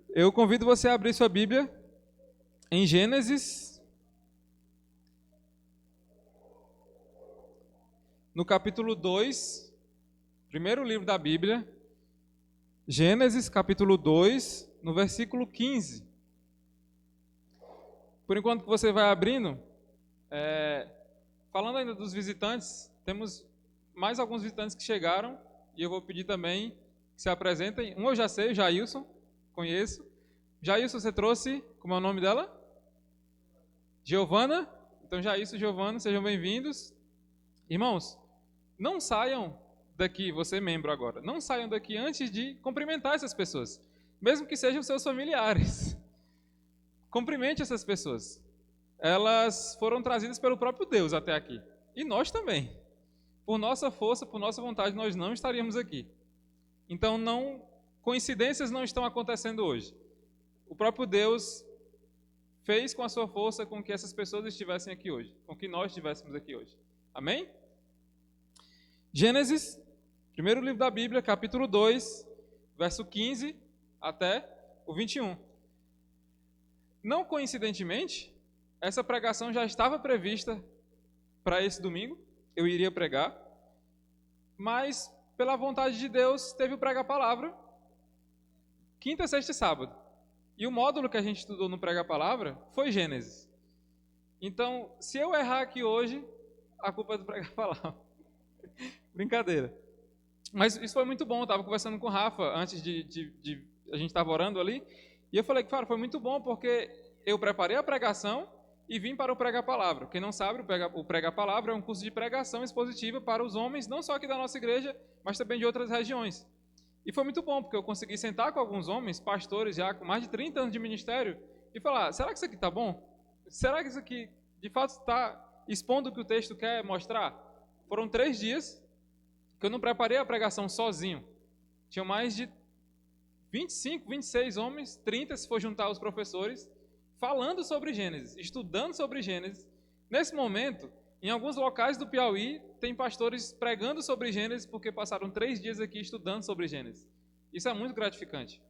Eu convido você a abrir sua Bíblia em Gênesis, no capítulo 2, primeiro livro da Bíblia, Gênesis, capítulo 2, no versículo 15. Por enquanto que você vai abrindo, falando ainda dos visitantes, temos mais alguns visitantes que chegaram, e eu vou pedir também que se apresentem. Um eu já sei, o Jailson, conheço. Jailson, você trouxe, como é o nome dela? Giovana. Então, Jailson e Giovana, sejam bem-vindos. Irmãos, não saiam daqui, você membro agora, não saiam daqui antes de cumprimentar essas pessoas, mesmo que sejam seus familiares. Cumprimente essas pessoas. Elas foram trazidas pelo próprio Deus até aqui. E nós também. Por nossa força, por nossa vontade, nós não estaríamos aqui. Então, coincidências não estão acontecendo hoje. O próprio Deus fez com a sua força com que essas pessoas estivessem aqui hoje, com que nós estivéssemos aqui hoje. Amém? Gênesis, primeiro livro da Bíblia, capítulo 2, verso 15 até o 21. Não coincidentemente, essa pregação já estava prevista para esse domingo, eu iria pregar, mas pela vontade de Deus teve o Prega Palavra, quinta, sexta e sábado. E o módulo que a gente estudou no Prega Palavra foi Gênesis. Então, se eu errar aqui hoje, a culpa é do Prega Palavra. Brincadeira. Mas isso foi muito bom, eu estava conversando com o Rafa antes a gente estava orando ali, e eu falei que, cara, foi muito bom porque eu preparei a pregação e vim para o Prega Palavra. Quem não sabe, o Prega Palavra é um curso de pregação expositiva para os homens, não só aqui da nossa igreja, mas também de outras regiões. E foi muito bom, porque eu consegui sentar com alguns homens, pastores já com mais de 30 anos de ministério, e falar, será que isso aqui está bom? Será que isso aqui, de fato, está expondo o que o texto quer mostrar? Foram 3 dias que eu não preparei a pregação sozinho. Tinham mais de 25, 26 homens, 30 se for juntar os professores, falando sobre Gênesis, estudando sobre Gênesis. Nesse momento, em alguns locais do Piauí, tem pastores pregando sobre Gênesis porque passaram 3 dias aqui estudando sobre Gênesis. Isso é muito gratificante.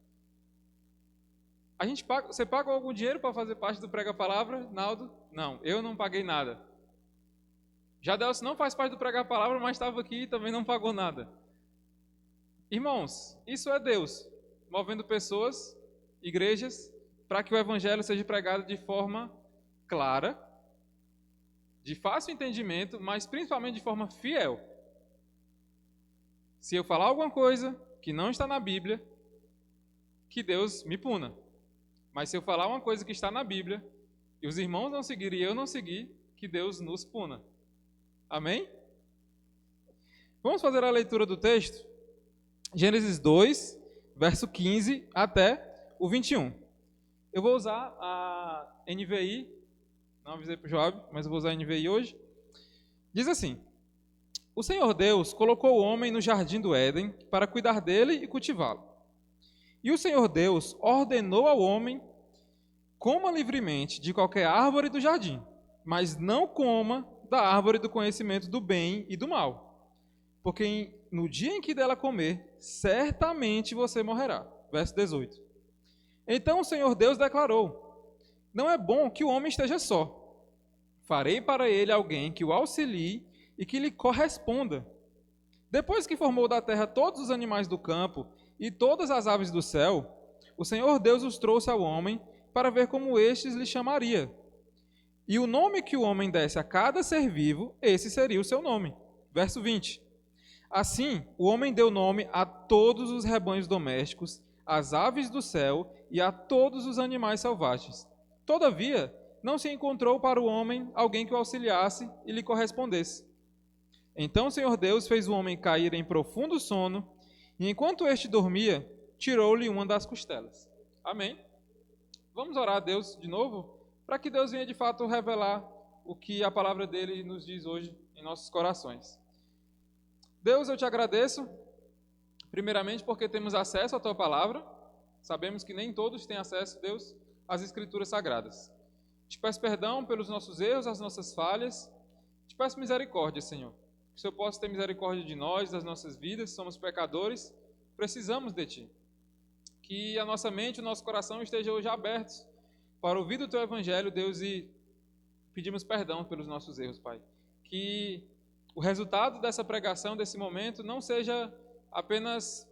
Você paga algum dinheiro para fazer parte do Prega Palavra, Naldo? Não, eu não paguei nada. Jadelson não faz parte do Prega Palavra, mas estava aqui e também não pagou nada. Irmãos, isso é Deus movendo pessoas, igrejas, para que o evangelho seja pregado de forma clara, de fácil entendimento, mas principalmente de forma fiel. Se eu falar alguma coisa que não está na Bíblia, que Deus me puna. Mas se eu falar uma coisa que está na Bíblia, e os irmãos não seguirem e eu não seguir, que Deus nos puna. Amém? Vamos fazer a leitura do texto? Gênesis 2, verso 15 até o 21. Eu vou usar a NVI, não avisei para o Joab, mas eu vou usar a NVI hoje. Diz assim: O Senhor Deus colocou o homem no jardim do Éden para cuidar dele e cultivá-lo. E o Senhor Deus ordenou ao homem: coma livremente de qualquer árvore do jardim, mas não coma da árvore do conhecimento do bem e do mal, porque no dia em que dela comer, certamente você morrerá. Verso 18. Então o Senhor Deus declarou: não é bom que o homem esteja só. Farei para ele alguém que o auxilie e que lhe corresponda. Depois que formou da terra todos os animais do campo e todas as aves do céu, o Senhor Deus os trouxe ao homem para ver como estes lhe chamaria. E o nome que o homem desse a cada ser vivo, esse seria o seu nome. Verso 20. Assim, o homem deu nome a todos os rebanhos domésticos, às aves do céu e a todos os animais selvagens. Todavia, não se encontrou para o homem alguém que o auxiliasse e lhe correspondesse. Então o Senhor Deus fez o homem cair em profundo sono, e enquanto este dormia, tirou-lhe uma das costelas. Amém? Vamos orar a Deus de novo, para que Deus venha de fato revelar o que a palavra dele nos diz hoje em nossos corações. Deus, eu te agradeço, primeiramente porque temos acesso à tua palavra. Sabemos que nem todos têm acesso, Deus, às Escrituras Sagradas. Te peço perdão pelos nossos erros, as nossas falhas. Te peço misericórdia, Senhor. Que o Senhor possa ter misericórdia de nós, das nossas vidas. Somos pecadores, precisamos de Ti. que a nossa mente e o nosso coração estejam hoje abertos para ouvir do Teu Evangelho, Deus, e pedimos perdão pelos nossos erros, Pai. Que o resultado dessa pregação, desse momento, não seja apenas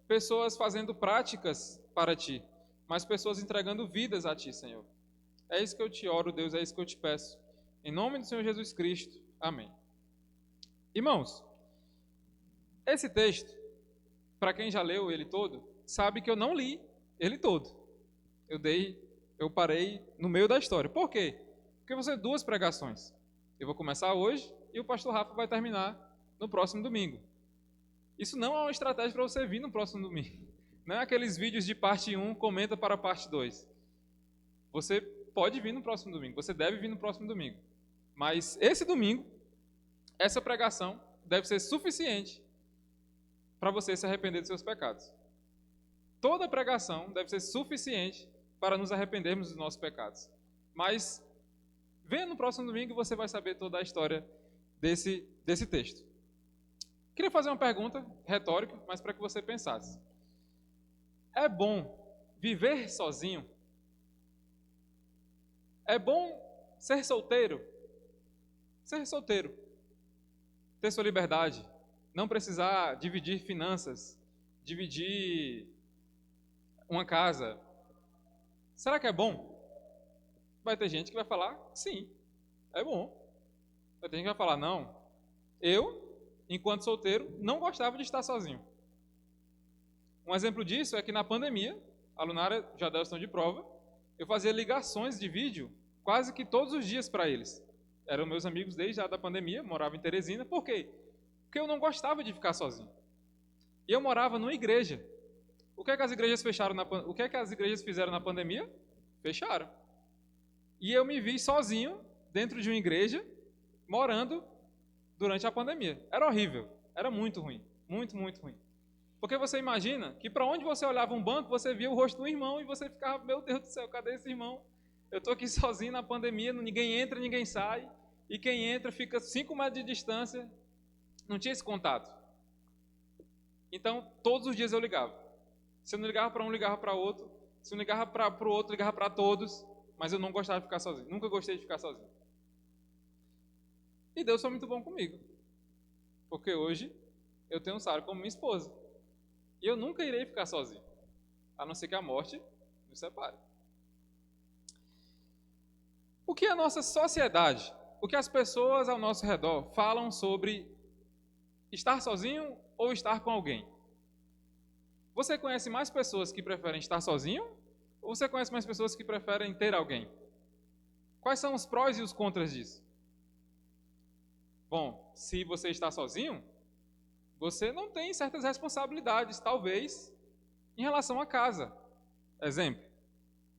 pessoas fazendo práticas para Ti, mas pessoas entregando vidas a Ti, Senhor. É isso que eu te oro, Deus, é isso que eu te peço. Em nome do Senhor Jesus Cristo. Amém. Irmãos, esse texto, para quem já leu ele todo, sabe que eu não li ele todo. Eu parei no meio da história. Por quê? Porque vão ser 2 pregações. Eu vou começar hoje e o pastor Rafa vai terminar no próximo domingo. Isso não é uma estratégia para você vir no próximo domingo. Não é aqueles vídeos de parte 1, comenta para a parte 2. Você pode vir no próximo domingo, você deve vir no próximo domingo. Mas esse domingo, essa pregação deve ser suficiente para você se arrepender dos seus pecados. Toda pregação deve ser suficiente para nos arrependermos dos nossos pecados. Mas venha no próximo domingo e você vai saber toda a história desse texto. Queria fazer uma pergunta retórica, mas para que você pensasse. É bom viver sozinho? É bom ser solteiro? Ser solteiro. Ter sua liberdade. Não precisar dividir finanças. Dividir uma casa. Será que é bom? Vai ter gente que vai falar, sim, é bom. Vai ter gente que vai falar, não. Eu, enquanto solteiro, não gostava de estar sozinho. Um exemplo disso é que na pandemia, a Lunara e o Jadel estão de prova, eu fazia ligações de vídeo quase que todos os dias para eles. Eram meus amigos desde a da pandemia, morava em Teresina. Por quê? Porque eu não gostava de ficar sozinho. E eu morava numa igreja. O que é que as igrejas fecharam o que é que as igrejas fizeram na pandemia? Fecharam. E eu me vi sozinho dentro de uma igreja, morando durante a pandemia. Era horrível, era muito ruim, muito, muito ruim. Porque você imagina que para onde você olhava um banco, você via o rosto do irmão e você ficava, meu Deus do céu, cadê esse irmão? Eu estou aqui sozinho na pandemia, ninguém entra, ninguém sai, e quem entra fica 5 metros de distância, não tinha esse contato. Então, todos os dias eu ligava. Se eu não ligava para um, ligava para outro. Se eu não ligava para o outro, ligava para todos. Mas eu não gostava de ficar sozinho. Nunca gostei de ficar sozinho. E Deus foi muito bom comigo. Porque hoje eu tenho Sara como minha esposa. E eu nunca irei ficar sozinho. A não ser que a morte nos separe. O que a nossa sociedade, o que as pessoas ao nosso redor falam sobre estar sozinho ou estar com alguém? Você conhece mais pessoas que preferem estar sozinho? Ou você conhece mais pessoas que preferem ter alguém? Quais são os prós e os contras disso? Bom, se você está sozinho, você não tem certas responsabilidades, talvez, em relação à casa. Exemplo,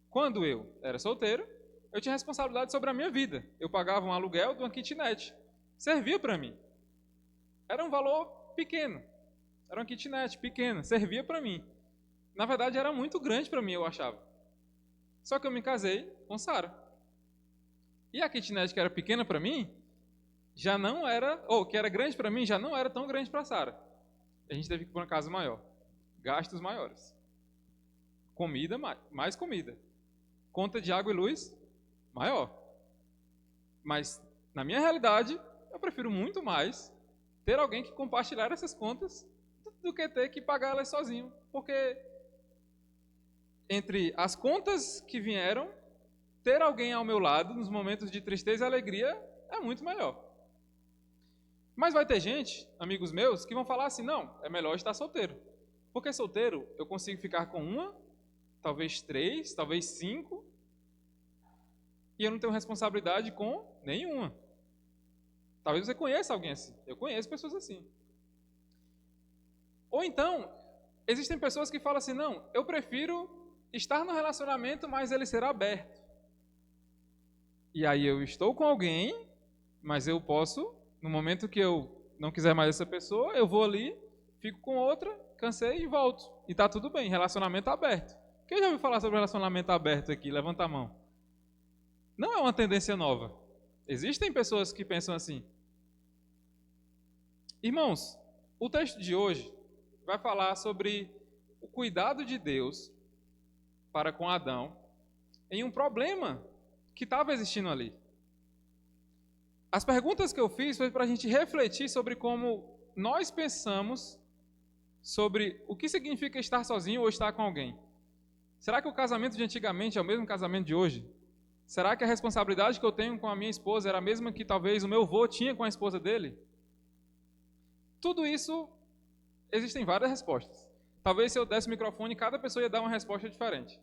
quando eu era solteiro, eu tinha responsabilidade sobre a minha vida. Eu pagava um aluguel de uma kitnet. Servia para mim. Era um valor pequeno. Era uma kitnet pequena, servia para mim. Na verdade, era muito grande para mim, eu achava. Só que eu me casei com Sara. E a kitnet que era pequena para mim, já não era, ou que era grande para mim, já não era tão grande para Sara. A gente teve que ir para uma casa maior. Gastos maiores. Comida, mais comida. Conta de água e luz, maior. Mas, na minha realidade, eu prefiro muito mais ter alguém que compartilhar essas contas do que ter que pagar elas sozinho. Porque entre as contas que vieram, ter alguém ao meu lado nos momentos de tristeza e alegria é muito melhor. Mas vai ter gente, amigos meus, que vão falar assim, não, é melhor estar solteiro. Porque solteiro eu consigo ficar com uma, talvez 3, talvez 5, e eu não tenho responsabilidade com nenhuma. Talvez você conheça alguém assim. Eu conheço pessoas assim. Ou então, existem pessoas que falam assim, não, eu prefiro estar no relacionamento, mas ele será aberto. E aí eu estou com alguém, mas eu posso, no momento que eu não quiser mais essa pessoa, eu vou ali, fico com outra, cansei e volto. E está tudo bem, relacionamento aberto. Quem já ouviu falar sobre relacionamento aberto aqui? Levanta a mão. Não é uma tendência nova. Existem pessoas que pensam assim. Irmãos, o texto de hoje vai falar sobre o cuidado de Deus para com Adão em um problema que estava existindo ali. As perguntas que eu fiz foi para a gente refletir sobre como nós pensamos sobre o que significa estar sozinho ou estar com alguém. Será que o casamento de antigamente é o mesmo casamento de hoje? Será que a responsabilidade que eu tenho com a minha esposa era a mesma que talvez o meu avô tinha com a esposa dele? Tudo isso, existem várias respostas. Talvez se eu desse o microfone, cada pessoa ia dar uma resposta diferente.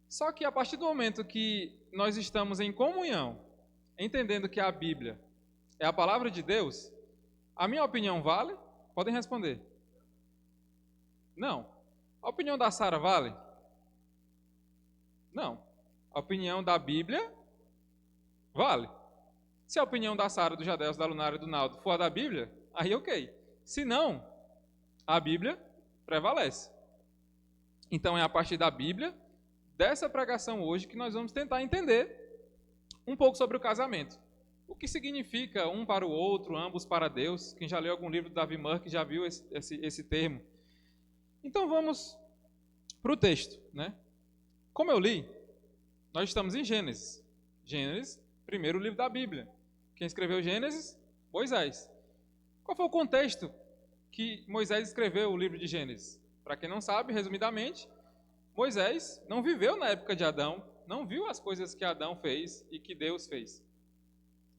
Só que a partir do momento que nós estamos em comunhão, entendendo que a Bíblia é a palavra de Deus, a minha opinião vale? Podem responder. Não. A opinião da Sara vale? Não. A opinião da Bíblia vale. Se a opinião da Sara, do Jadelso, da Lunária e do Naldo for a da Bíblia, aí ok. Se não, a Bíblia prevalece. Então é a partir da Bíblia, dessa pregação hoje, que nós vamos tentar entender um pouco sobre o casamento. O que significa um para o outro, ambos para Deus. Quem já leu algum livro do Davi Murk já viu esse termo. Então vamos para o texto, né? Como eu li, nós estamos em Gênesis. Gênesis, primeiro livro da Bíblia. Quem escreveu Gênesis? Moisés. Qual foi o contexto que Moisés escreveu o livro de Gênesis? Para quem não sabe, resumidamente, Moisés não viveu na época de Adão, não viu as coisas que Adão fez e que Deus fez.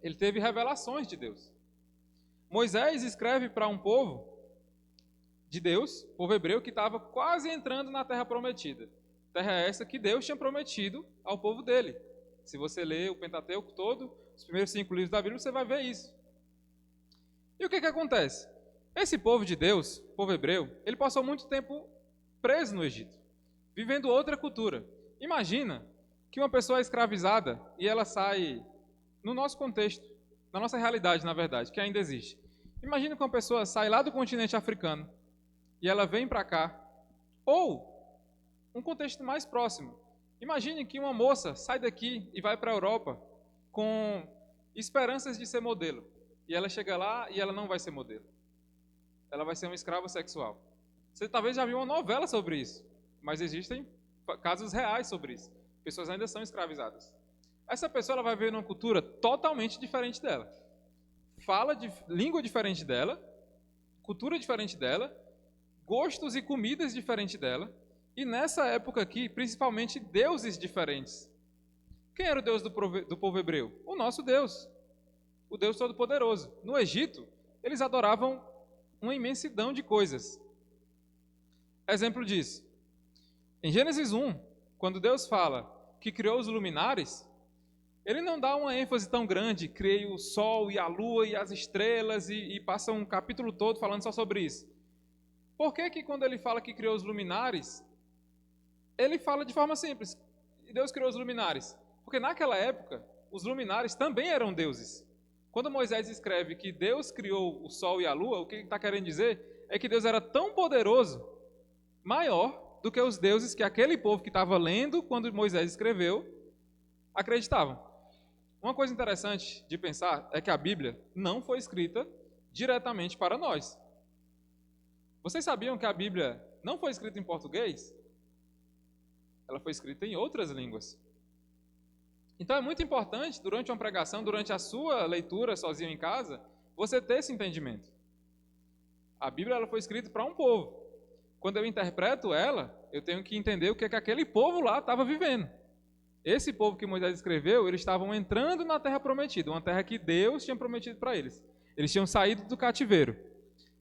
Ele teve revelações de Deus. Moisés escreve para um povo de Deus, povo hebreu, que estava quase entrando na terra prometida. Terra essa que Deus tinha prometido ao povo dele. Se você ler o Pentateuco todo, os primeiros 5 livros da Bíblia, você vai ver isso. E o que acontece? Esse povo de Deus, povo hebreu, ele passou muito tempo preso no Egito, vivendo outra cultura. Imagina que uma pessoa é escravizada e ela sai, no nosso contexto, na nossa realidade, na verdade, que ainda existe. Imagina que uma pessoa sai lá do continente africano e ela vem para cá. Ou, um contexto mais próximo. Imagine que uma moça sai daqui e vai para a Europa com esperanças de ser modelo. E ela chega lá e ela não vai ser modelo. Ela vai ser uma escrava sexual. Você talvez já viu uma novela sobre isso, mas existem casos reais sobre isso. Pessoas ainda são escravizadas. Essa pessoa ela vai viver numa cultura totalmente diferente dela. Fala de língua diferente dela, cultura diferente dela, gostos e comidas diferentes dela, e nessa época aqui, principalmente deuses diferentes. Quem era o Deus do povo hebreu? O nosso Deus, o Deus Todo-Poderoso. No Egito, eles adoravam uma imensidão de coisas. Exemplo disso. Em Gênesis 1, quando Deus fala que criou os luminares, ele não dá uma ênfase tão grande, criei o sol e a lua e as estrelas e passa um capítulo todo falando só sobre isso. Por que quando ele fala que criou os luminares, ele fala de forma simples, e Deus criou os luminares? Porque naquela época, os luminares também eram deuses. Quando Moisés escreve que Deus criou o sol e a lua, o que ele está querendo dizer é que Deus era tão poderoso, maior do que os deuses que aquele povo que estava lendo quando Moisés escreveu, acreditavam. Uma coisa interessante de pensar é que a Bíblia não foi escrita diretamente para nós. Vocês sabiam que a Bíblia não foi escrita em português? Ela foi escrita em outras línguas. Então é muito importante, durante uma pregação, durante a sua leitura sozinho em casa, você ter esse entendimento. A Bíblia ela foi escrita para um povo. Quando eu interpreto ela, eu tenho que entender o que aquele povo lá estava vivendo. Esse povo que Moisés escreveu, eles estavam entrando na terra prometida, uma terra que Deus tinha prometido para eles. Eles tinham saído do cativeiro.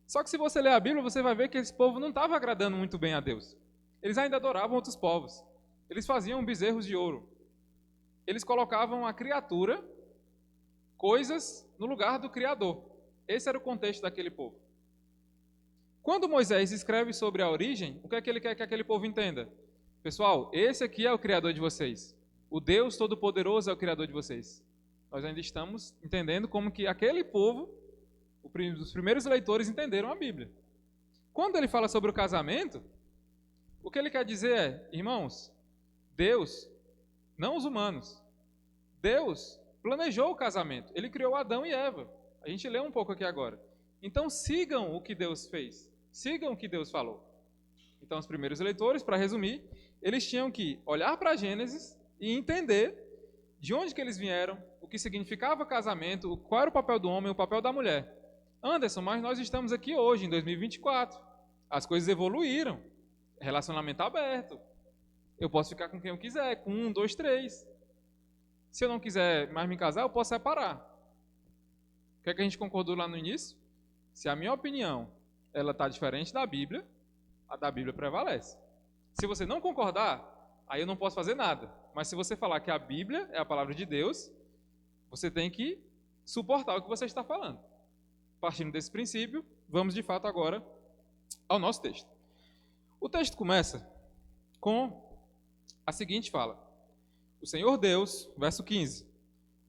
Só que se você ler a Bíblia, você vai ver que esse povo não estava agradando muito bem a Deus. Eles ainda adoravam outros povos. Eles faziam bezerros de ouro. Eles colocavam a criatura, coisas, no lugar do Criador. Esse era o contexto daquele povo. Quando Moisés escreve sobre a origem, o que é que ele quer que aquele povo entenda? Pessoal, esse aqui é o Criador de vocês. O Deus Todo-Poderoso é o Criador de vocês. Nós ainda estamos entendendo como que aquele povo, os primeiros leitores, entenderam a Bíblia. Quando ele fala sobre o casamento, o que ele quer dizer é, irmãos, Deus, não os humanos, Deus planejou o casamento. Ele criou Adão e Eva. A gente lê um pouco aqui agora. Então sigam o que Deus fez. Sigam o que Deus falou. Então, os primeiros leitores, para resumir, eles tinham que olhar para Gênesis e entender de onde que eles vieram, o que significava casamento, qual era o papel do homem e o papel da mulher. Anderson, mas nós estamos aqui hoje, em 2024. As coisas evoluíram. Relacionamento aberto. Eu posso ficar com quem eu quiser, com 1, 2, 3. Se eu não quiser mais me casar, eu posso separar. O que é que a gente concordou lá no início? Se a minha opinião ela está diferente da Bíblia, a da Bíblia prevalece. Se você não concordar, aí eu não posso fazer nada. Mas se você falar que a Bíblia é a palavra de Deus, você tem que suportar o que você está falando. Partindo desse princípio, vamos de fato agora ao nosso texto. O texto começa com a seguinte fala: o Senhor Deus, verso 15,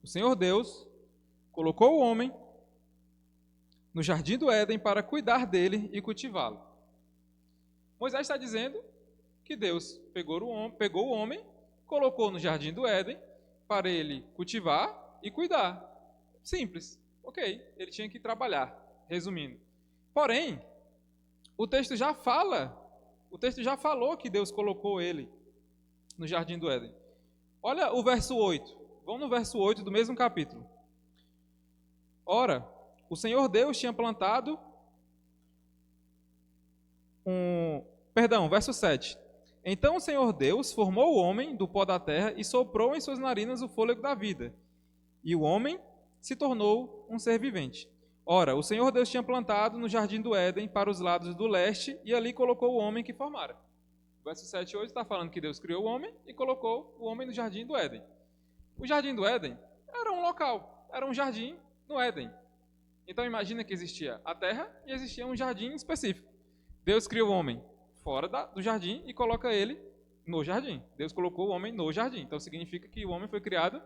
o Senhor Deus colocou o homem no jardim do Éden para cuidar dele e cultivá-lo. Moisés está dizendo que Deus pegou o homem, colocou no jardim do Éden para ele cultivar e cuidar. Simples. Ok, ele tinha que trabalhar, resumindo. Porém, o texto já falou que Deus colocou ele no jardim do Éden. Olha o verso 8. Vamos no verso 8 do mesmo capítulo. Ora, o Senhor Deus tinha plantado verso 7. Então o Senhor Deus formou o homem do pó da terra e soprou em suas narinas o fôlego da vida. E o homem se tornou um ser vivente. Ora, o Senhor Deus tinha plantado no jardim do Éden para os lados do leste e ali colocou o homem que formara. Verso 7 e 8 está falando que Deus criou o homem e colocou o homem no jardim do Éden. O jardim do Éden era um local, era um jardim no Éden. Então imagina que existia a terra e existia um jardim específico. Deus criou o homem fora do jardim e coloca ele no jardim. Deus colocou o homem no jardim. Então significa que o homem foi criado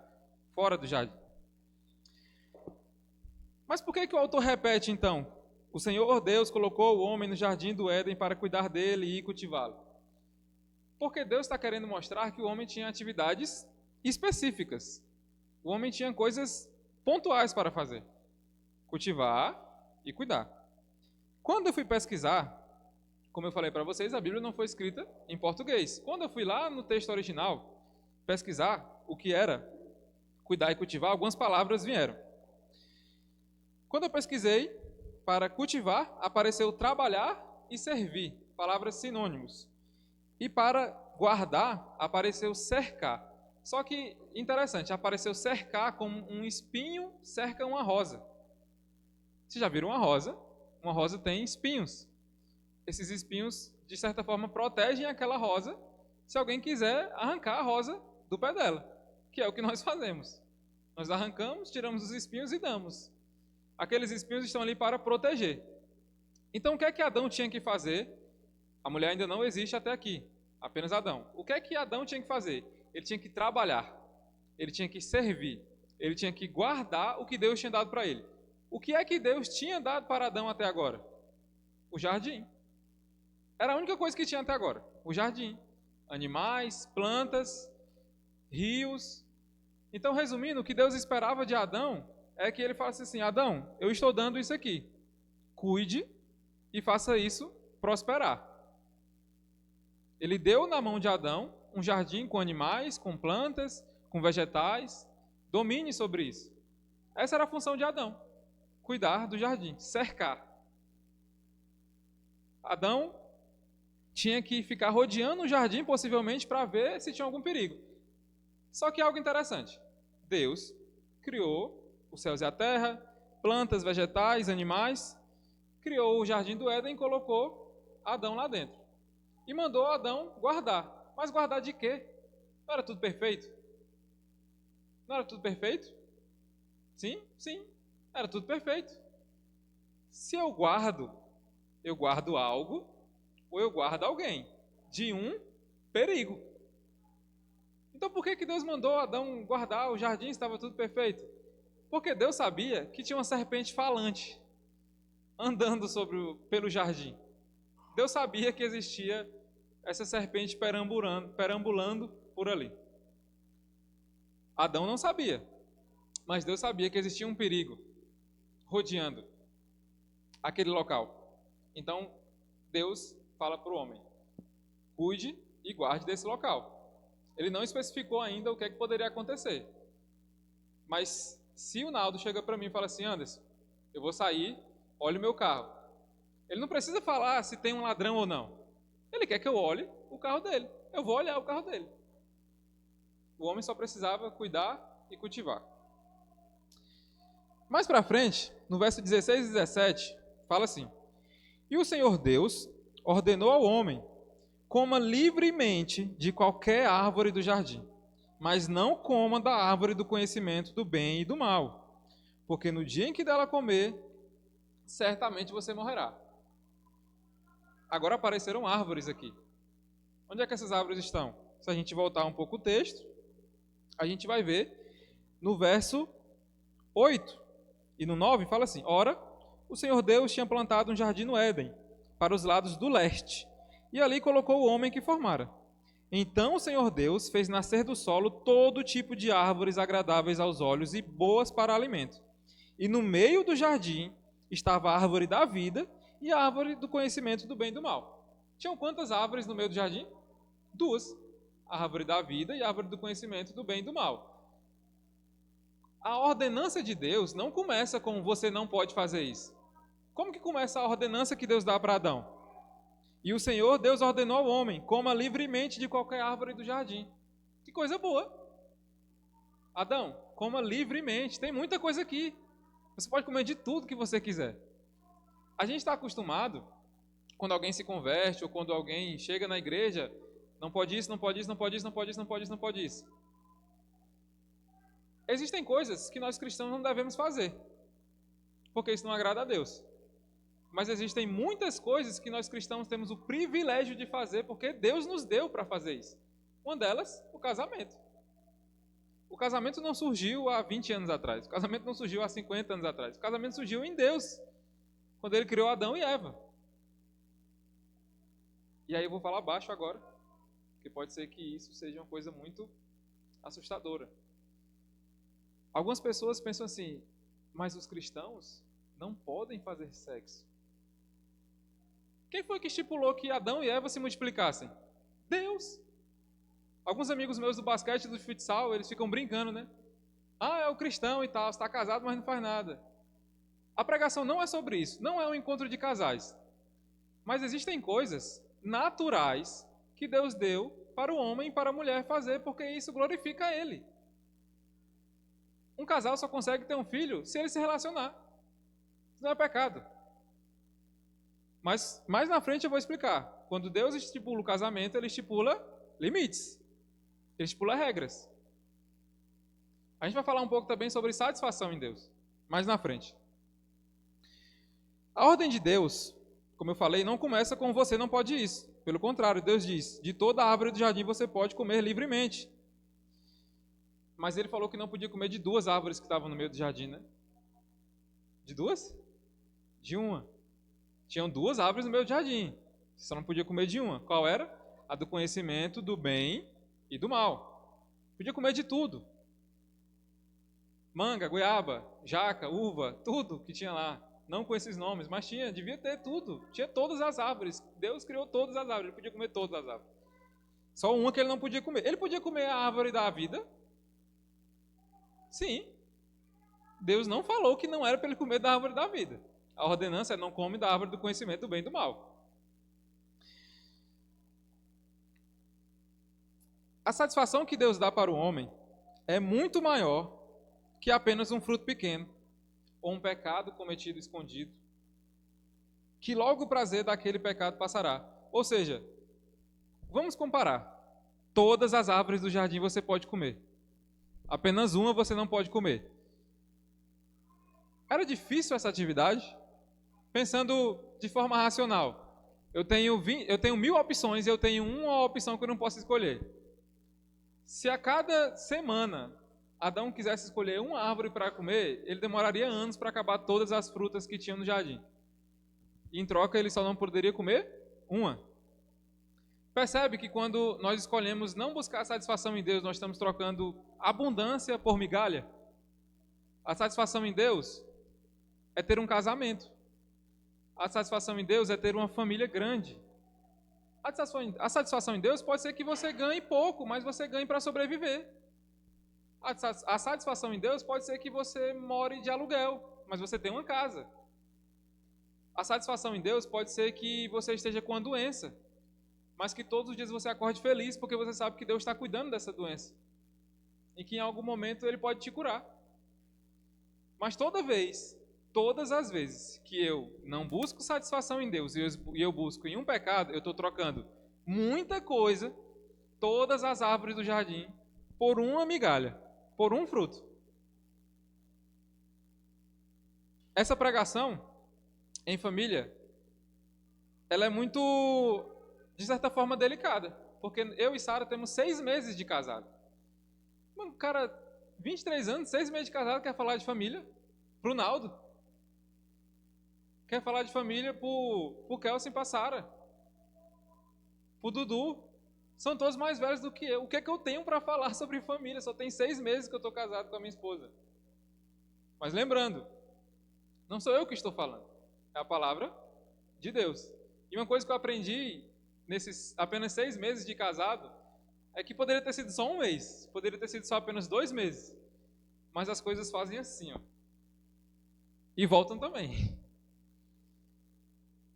fora do jardim. Mas por que o autor repete então? O Senhor Deus colocou o homem no jardim do Éden para cuidar dele e cultivá-lo. Porque Deus está querendo mostrar que o homem tinha atividades específicas. O homem tinha coisas pontuais para fazer. Cultivar e cuidar. Quando eu fui pesquisar, como eu falei para vocês, a Bíblia não foi escrita em português. Quando eu fui lá no texto original pesquisar o que era cuidar e cultivar, algumas palavras vieram. Quando eu pesquisei, para cultivar, apareceu trabalhar e servir, palavras sinônimos. E para guardar, apareceu cercar. Só que, interessante, apareceu cercar como um espinho cerca uma rosa. Vocês já viram uma rosa? Uma rosa tem espinhos. Esses espinhos, de certa forma, protegem aquela rosa se alguém quiser arrancar a rosa do pé dela, que é o que nós fazemos. Nós arrancamos, tiramos os espinhos e damos. Aqueles espinhos estão ali para proteger. Então, o que é que Adão tinha que fazer? A mulher ainda não existe até aqui, apenas Adão. O que é que Adão tinha que fazer? Ele tinha que trabalhar, ele tinha que servir, ele tinha que guardar o que Deus tinha dado para ele. O que é que Deus tinha dado para Adão até agora? O jardim. Era a única coisa que tinha até agora, o jardim. Animais, plantas, rios. Então, resumindo, o que Deus esperava de Adão é que ele falasse assim: Adão, eu estou dando isso aqui. Cuide e faça isso prosperar. Ele deu na mão de Adão um jardim com animais, com plantas, com vegetais. Domine sobre isso. Essa era a função de Adão. Cuidar do jardim, cercar. Adão tinha que ficar rodeando o jardim, possivelmente, para ver se tinha algum perigo. Só que algo interessante. Deus criou os céus e a terra, plantas, vegetais, animais, criou o jardim do Éden e colocou Adão lá dentro. E mandou Adão guardar. Mas guardar de quê? Não era tudo perfeito? Não era tudo perfeito? Sim, sim, era tudo perfeito. Se eu guardo algo, ou eu guardo alguém de um perigo. Então por que Deus mandou Adão guardar o jardim se estava tudo perfeito? Porque Deus sabia que tinha uma serpente falante andando pelo jardim. Deus sabia que existia essa serpente perambulando por ali. Adão não sabia, mas Deus sabia que existia um perigo rodeando aquele local. Então, Deus fala para o homem: cuide e guarde desse local. Ele não especificou ainda o que é que poderia acontecer. Mas se o Naldo chega para mim e fala assim, Anderson, eu vou sair, olhe o meu carro. Ele não precisa falar se tem um ladrão ou não. Ele quer que eu olhe o carro dele. Eu vou olhar o carro dele. O homem só precisava cuidar e cultivar. Mais para frente, no verso 16 e 17, fala assim: E o Senhor Deus ordenou ao homem: coma livremente de qualquer árvore do jardim, mas não coma da árvore do conhecimento do bem e do mal, porque no dia em que dela comer, certamente você morrerá. Agora apareceram árvores aqui. Onde é que essas árvores estão? Se a gente voltar um pouco o texto, a gente vai ver no verso 8 e no 9, fala assim: Ora, o Senhor Deus tinha plantado um jardim no Éden, para os lados do leste, e ali colocou o homem que formara. Então o Senhor Deus fez nascer do solo todo tipo de árvores agradáveis aos olhos e boas para alimento. E no meio do jardim estava a árvore da vida e a árvore do conhecimento do bem e do mal. Tinham quantas árvores no meio do jardim? 2. A árvore da vida e a árvore do conhecimento do bem e do mal. A ordenança de Deus não começa com você não pode fazer isso. Como que começa a ordenança que Deus dá para Adão? E o Senhor Deus ordenou ao homem: coma livremente de qualquer árvore do jardim. Que coisa boa! Adão, coma livremente. Tem muita coisa aqui. Você pode comer de tudo que você quiser. A gente está acostumado, quando alguém se converte ou quando alguém chega na igreja, não pode isso, não pode isso, não pode isso, não pode isso, não pode isso, não pode isso. Existem coisas que nós cristãos não devemos fazer, porque isso não agrada a Deus. Mas existem muitas coisas que nós cristãos temos o privilégio de fazer, porque Deus nos deu para fazer isso. Uma delas, o casamento. O casamento não surgiu há 20 anos atrás. O casamento não surgiu há 50 anos atrás. O casamento surgiu em Deus, quando Ele criou Adão e Eva. E aí eu vou falar baixo agora, porque pode ser que isso seja uma coisa muito assustadora. Algumas pessoas pensam assim, mas os cristãos não podem fazer sexo. Quem foi que estipulou que Adão e Eva se multiplicassem? Deus. Alguns amigos meus do basquete, do futsal, eles ficam brincando, né? Ah, é o cristão e tal, está casado, mas não faz nada. A pregação não é sobre isso, não é um encontro de casais. Mas existem coisas naturais que Deus deu para o homem e para a mulher fazer, porque isso glorifica Ele. Um casal só consegue ter um filho se ele se relacionar. Isso não é pecado. Mas mais na frente eu vou explicar. Quando Deus estipula o casamento, Ele estipula limites. Ele estipula regras. A gente vai falar um pouco também sobre satisfação em Deus, mais na frente. A ordem de Deus, como eu falei, não começa com você não pode isso. Pelo contrário, Deus diz, de toda árvore do jardim você pode comer livremente. Mas Ele falou que não podia comer de 2 árvores que estavam no meio do jardim, né? De 2? De uma. Tinham 2 árvores no meio do jardim. Você só não podia comer de uma. Qual era? A do conhecimento do bem e do mal. Podia comer de tudo. Manga, goiaba, jaca, uva, tudo que tinha lá. Não com esses nomes, mas devia ter tudo. Tinha todas as árvores. Deus criou todas as árvores. Ele podia comer todas as árvores. Só uma que ele não podia comer. Ele podia comer a árvore da vida? Sim. Deus não falou que não era para ele comer da árvore da vida. A ordenança é não come da árvore do conhecimento do bem e do mal. A satisfação que Deus dá para o homem é muito maior que apenas um fruto pequeno ou um pecado cometido escondido, que logo o prazer daquele pecado passará. Ou seja, vamos comparar. Todas as árvores do jardim você pode comer. Apenas uma você não pode comer. Era difícil essa atividade? Pensando de forma racional. Eu tenho 1000 opções e eu tenho uma opção que eu não posso escolher. Se a cada semana Adão quisesse escolher uma árvore para comer, ele demoraria anos para acabar todas as frutas que tinha no jardim. E em troca ele só não poderia comer uma. Percebe que quando nós escolhemos não buscar satisfação em Deus, nós estamos trocando abundância por migalha? A satisfação em Deus é ter um casamento. A satisfação em Deus é ter uma família grande. A satisfação em Deus pode ser que você ganhe pouco, mas você ganhe para sobreviver. A satisfação em Deus pode ser que você more de aluguel, mas você tem uma casa. A satisfação em Deus pode ser que você esteja com uma doença, mas que todos os dias você acorde feliz porque você sabe que Deus está cuidando dessa doença e que em algum momento Ele pode te curar. Mas todas as vezes que eu não busco satisfação em Deus e eu busco em um pecado, eu estou trocando muita coisa, todas as árvores do jardim, por uma migalha, por um fruto. Essa pregação em família, ela é muito, de certa forma, delicada, porque eu e Sara temos 6 meses de casado. Mano, cara, 23 anos, 6 meses de casado, quer falar de família? Pro Naldo. Quer falar de família pro Kelsen e pra Sara. Pro Dudu. São todos mais velhos do que eu. O que é que eu tenho para falar sobre família? Só tem 6 meses que eu estou casado com a minha esposa. Mas lembrando, não sou eu que estou falando. É a palavra de Deus. E uma coisa que eu aprendi nesses apenas 6 meses de casado é que poderia ter sido só um mês. Poderia ter sido só apenas 2 meses. Mas as coisas fazem assim, ó. E voltam também.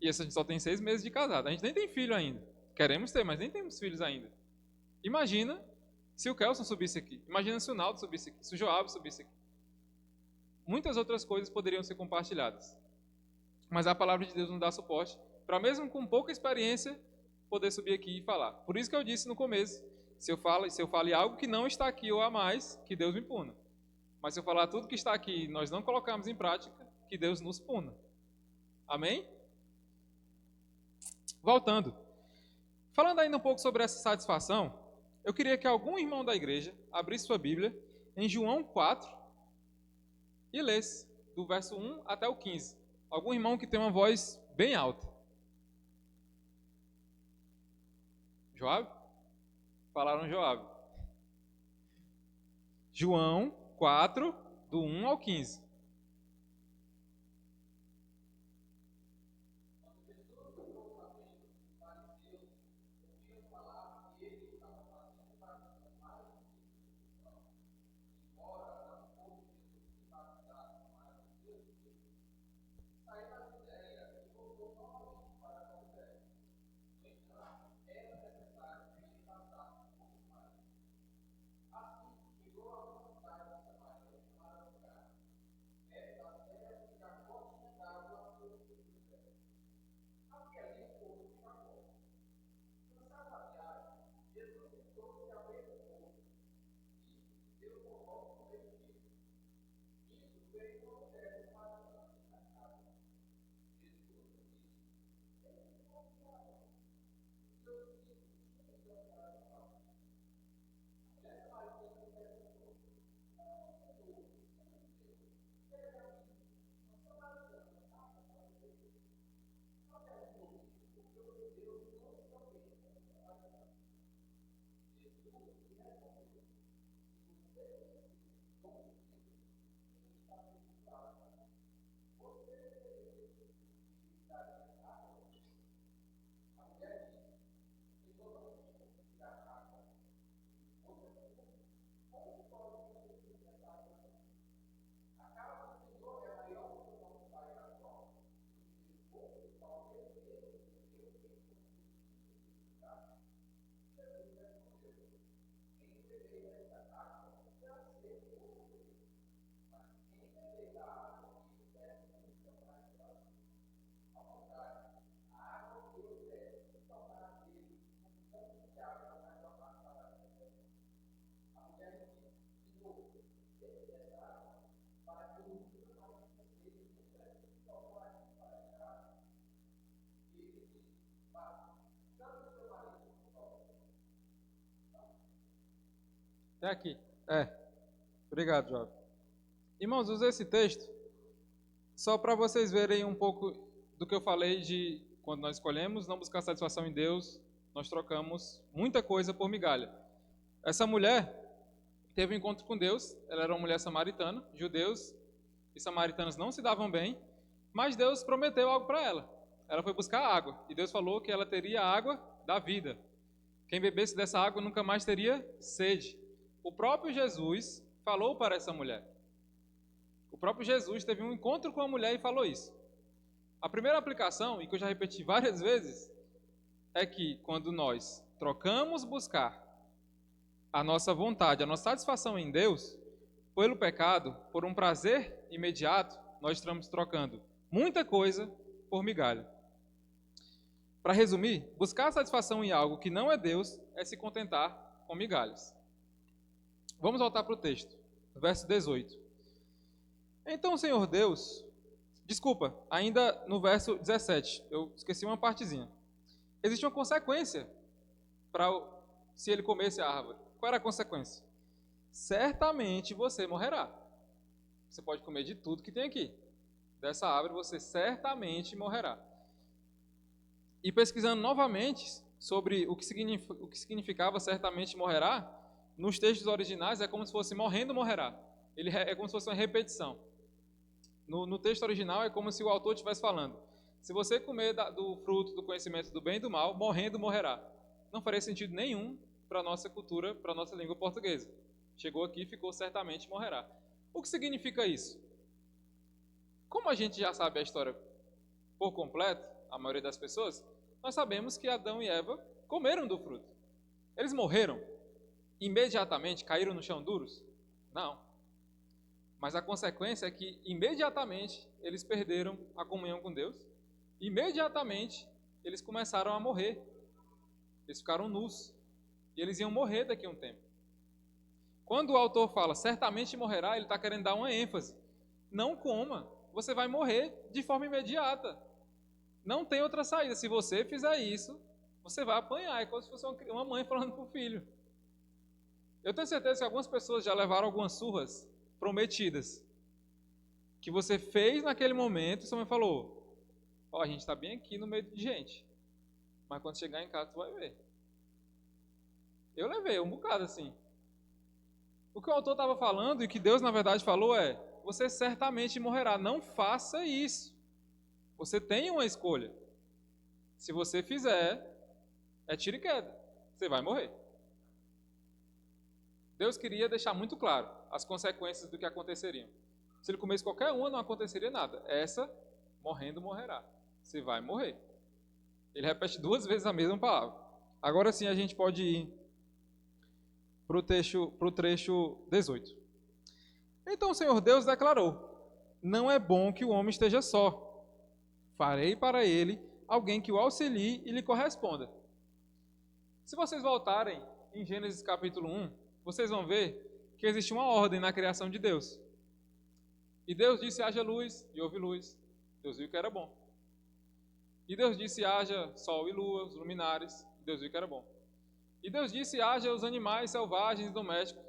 E essa a gente só tem 6 meses de casado. A gente nem tem filho ainda. Queremos ter, mas nem temos filhos ainda. Imagina se o Kelson subisse aqui. Imagina se o Naldo subisse aqui. Se o Joab subisse aqui. Muitas outras coisas poderiam ser compartilhadas. Mas a palavra de Deus nos dá suporte para, mesmo com pouca experiência, poder subir aqui e falar. Por isso que eu disse no começo, se eu falo algo que não está aqui ou a mais, que Deus me puna. Mas se eu falar tudo que está aqui e nós não colocarmos em prática, que Deus nos puna. Amém? Voltando. Falando ainda um pouco sobre essa satisfação, eu queria que algum irmão da igreja abrisse sua Bíblia em João 4 e lesse do verso 1 até o 15. Algum irmão que tem uma voz bem alta. Joab? Falaram Joab. João 4, do 1 ao 15. É aqui. Obrigado, Joab. Irmãos, usei esse texto só para vocês verem um pouco do que eu falei de quando nós escolhemos não buscar satisfação em Deus, nós trocamos muita coisa por migalha. Essa mulher teve um encontro com Deus, ela era uma mulher samaritana, judeus e samaritanos não se davam bem, mas Deus prometeu algo para ela. Ela foi buscar água e Deus falou que ela teria água da vida. Quem bebesse dessa água nunca mais teria sede. O próprio Jesus falou para essa mulher. O próprio Jesus teve um encontro com a mulher e falou isso. A primeira aplicação, e que eu já repeti várias vezes, é que quando nós trocamos buscar a nossa vontade, a nossa satisfação em Deus, pelo pecado, por um prazer imediato, nós estamos trocando muita coisa por migalha. Para resumir, buscar satisfação em algo que não é Deus é se contentar com migalhas. Vamos voltar para o texto, verso 18. Então, Senhor Deus, desculpa, ainda no verso 17, eu esqueci uma partezinha. Existe uma consequência para se ele comesse a árvore. Qual era a consequência? Certamente você morrerá. Você pode comer de tudo que tem aqui. Dessa árvore você certamente morrerá. E pesquisando novamente sobre o que significava certamente morrerá, nos textos originais é como se fosse morrendo morrerá. Ele é como se fosse uma repetição. No texto original é como se o autor estivesse falando: se você comer do fruto do conhecimento do bem e do mal, morrendo morrerá. Não faria sentido nenhum para a nossa cultura, para a nossa língua portuguesa. Chegou aqui e ficou certamente morrerá. O que significa isso? Como a gente já sabe a história por completo, a maioria das pessoas, nós sabemos que Adão e Eva comeram do fruto. Eles morreram imediatamente, caíram no chão duros? Não. Mas a consequência é que imediatamente eles perderam a comunhão com Deus. Imediatamente eles começaram a morrer. Eles ficaram nus. E eles iam morrer daqui a um tempo. Quando o autor fala certamente morrerá, ele está querendo dar uma ênfase. Não coma. Você vai morrer de forma imediata. Não tem outra saída. Se você fizer isso, você vai apanhar. É como se fosse uma mãe falando para o filho. Eu tenho certeza que algumas pessoas já levaram algumas surras prometidas. Que você fez naquele momento e sua mãe falou: ó, a gente está bem aqui no meio de gente. Mas quando chegar em casa, tu vai ver. Eu levei um bocado assim. O que o autor estava falando e que Deus na verdade falou é: você certamente morrerá. Não faça isso. Você tem uma escolha. Se você fizer, é tiro e queda. Você vai morrer. Deus queria deixar muito claro as consequências do que aconteceriam. Se ele comesse qualquer uma, não aconteceria nada. Essa, morrendo, morrerá. Você vai morrer. Ele repete 2 vezes a mesma palavra. Agora sim a gente pode ir para o trecho 18. Então o Senhor Deus declarou: não é bom que o homem esteja só. Farei para ele alguém que o auxilie e lhe corresponda. Se vocês voltarem em Gênesis capítulo 1, vocês vão ver que existe uma ordem na criação de Deus. E Deus disse: haja luz, e houve luz. Deus viu que era bom. E Deus disse: haja sol e lua, os luminares. E Deus viu que era bom. E Deus disse: haja os animais selvagens e domésticos.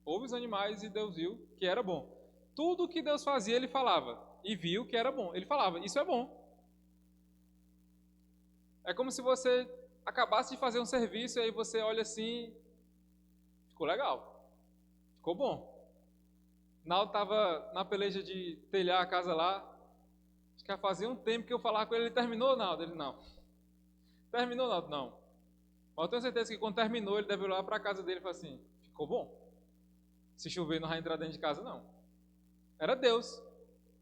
Houve os animais e Deus viu que era bom. Tudo que Deus fazia, Ele falava. E viu que era bom. Ele falava: isso é bom. É como se você acabasse de fazer um serviço e aí você olha assim: ficou legal. Ficou bom. Naldo estava na peleja de telhar a casa lá. Acho que já fazia um tempo que eu falava com ele. Ele terminou, Naldo? Ele: não. Terminou, Naldo? Não. Mas eu tenho certeza que quando terminou, ele deve olhar para a casa dele e falar assim: ficou bom. Se chover, não vai entrar dentro de casa, não. Era Deus.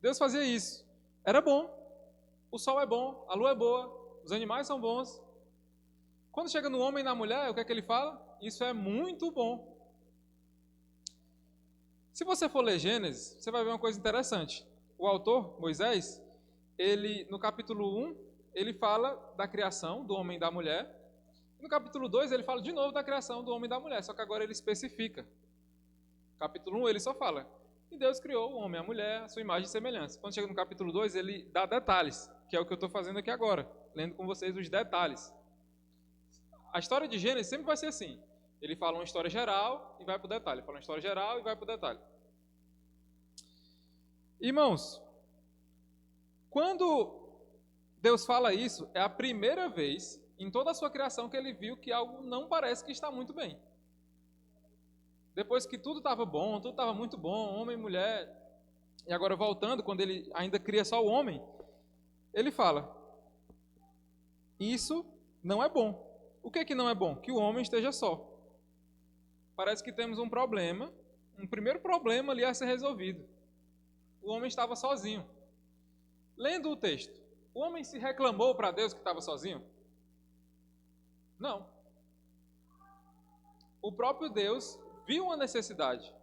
Deus fazia isso. Era bom. O sol é bom, a lua é boa, os animais são bons. Quando chega no homem e na mulher, o que é que ele fala? Isso é muito bom. Se você for ler Gênesis, você vai ver uma coisa interessante. O autor, Moisés, ele no capítulo 1, ele fala da criação do homem e da mulher. No capítulo 2, ele fala de novo da criação do homem e da mulher, só que agora ele especifica. Capítulo 1, ele só fala: e Deus criou o homem e a mulher, a sua imagem e semelhança. Quando chega no capítulo 2, ele dá detalhes, que é o que eu estou fazendo aqui agora, lendo com vocês os detalhes. A história de Gênesis sempre vai ser assim. Ele fala uma história geral e vai para o detalhe. Ele fala uma história geral e vai para o detalhe. Irmãos, quando Deus fala isso, é a primeira vez em toda a sua criação que ele viu que algo não parece que está muito bem. Depois que tudo estava bom, tudo estava muito bom, homem e mulher, e agora voltando, quando ele ainda cria só o homem, ele fala: isso não é bom. O que não é bom? Que o homem esteja só. Parece que temos um problema, um primeiro problema ali a ser resolvido. O homem estava sozinho. Lendo o texto, o homem se reclamou para Deus que estava sozinho? Não. O próprio Deus viu uma necessidade.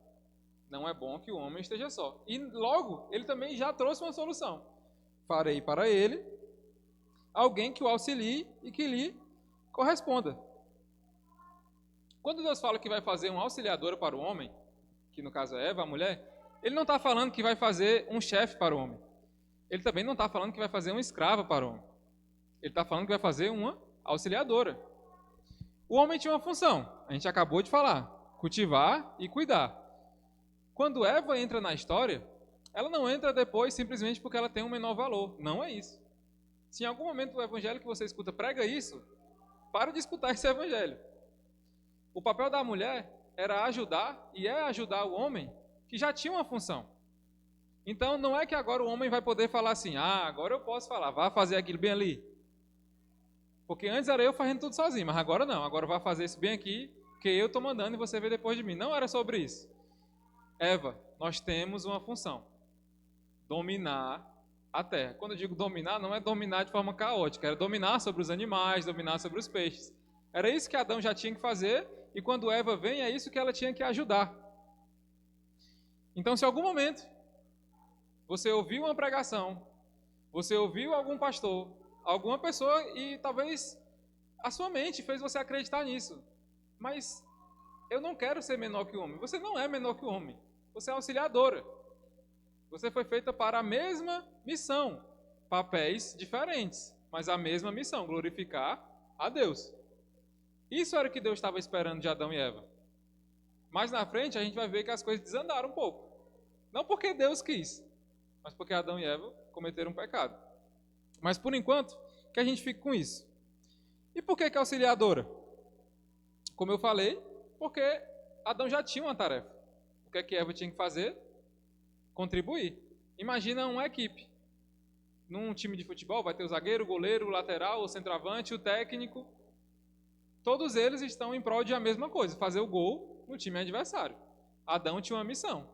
Não é bom que o homem esteja só. E logo, ele também já trouxe uma solução. Farei para ele alguém que o auxilie e que lhe corresponda. Quando Deus fala que vai fazer uma auxiliadora para o homem, que no caso é Eva, a mulher, ele não está falando que vai fazer um chefe para o homem. Ele também não está falando que vai fazer uma escrava para o homem. Ele está falando que vai fazer uma auxiliadora. O homem tinha uma função, a gente acabou de falar, cultivar e cuidar. Quando Eva entra na história, ela não entra depois simplesmente porque ela tem um menor valor. Não é isso. Se em algum momento do evangelho que você escuta prega isso, para de escutar esse evangelho. O papel da mulher era ajudar, e é ajudar o homem que já tinha uma função. Então não é que agora o homem vai poder falar assim, agora eu posso falar, vá fazer aquilo bem ali. Porque antes era eu fazendo tudo sozinho, mas agora não, agora vá fazer isso bem aqui, porque eu estou mandando e você vê depois de mim. Não era sobre isso. Eva, nós temos uma função, dominar a terra. Quando eu digo dominar, não é dominar de forma caótica, era dominar sobre os animais, dominar sobre os peixes. Era isso que Adão já tinha que fazer, e quando Eva vem, é isso que ela tinha que ajudar. Então, se em algum momento você ouviu uma pregação, você ouviu algum pastor, alguma pessoa, e talvez a sua mente fez você acreditar nisso, mas eu não quero ser menor que o homem. Você não é menor que o homem, você é auxiliadora. Você foi feita para a mesma missão, papéis diferentes, mas a mesma missão, glorificar a Deus. Isso era o que Deus estava esperando de Adão e Eva. Mais na frente a gente vai ver que as coisas desandaram um pouco. Não porque Deus quis, mas porque Adão e Eva cometeram um pecado. Mas por enquanto, que a gente fique com isso. E por que auxiliadora? Como eu falei, porque Adão já tinha uma tarefa. O que Eva tinha que fazer? Contribuir. Imagina uma equipe. Num time de futebol vai ter o zagueiro, o goleiro, o lateral, o centroavante, o técnico. Todos eles estão em prol de a mesma coisa, fazer o gol no time adversário. Adão tinha uma missão,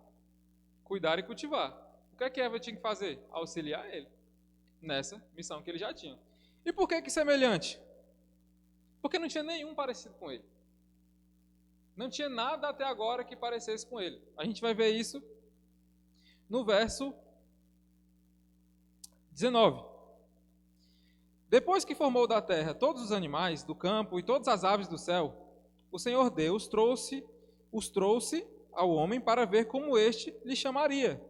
cuidar e cultivar. O que Eva tinha que fazer? Auxiliar ele nessa missão que ele já tinha. E por que semelhante? Porque não tinha nenhum parecido com ele. Não tinha nada até agora que parecesse com ele. A gente vai ver isso no verso 19. Depois que formou da terra todos os animais do campo e todas as aves do céu, o Senhor Deus os trouxe ao homem para ver como este lhe chamaria.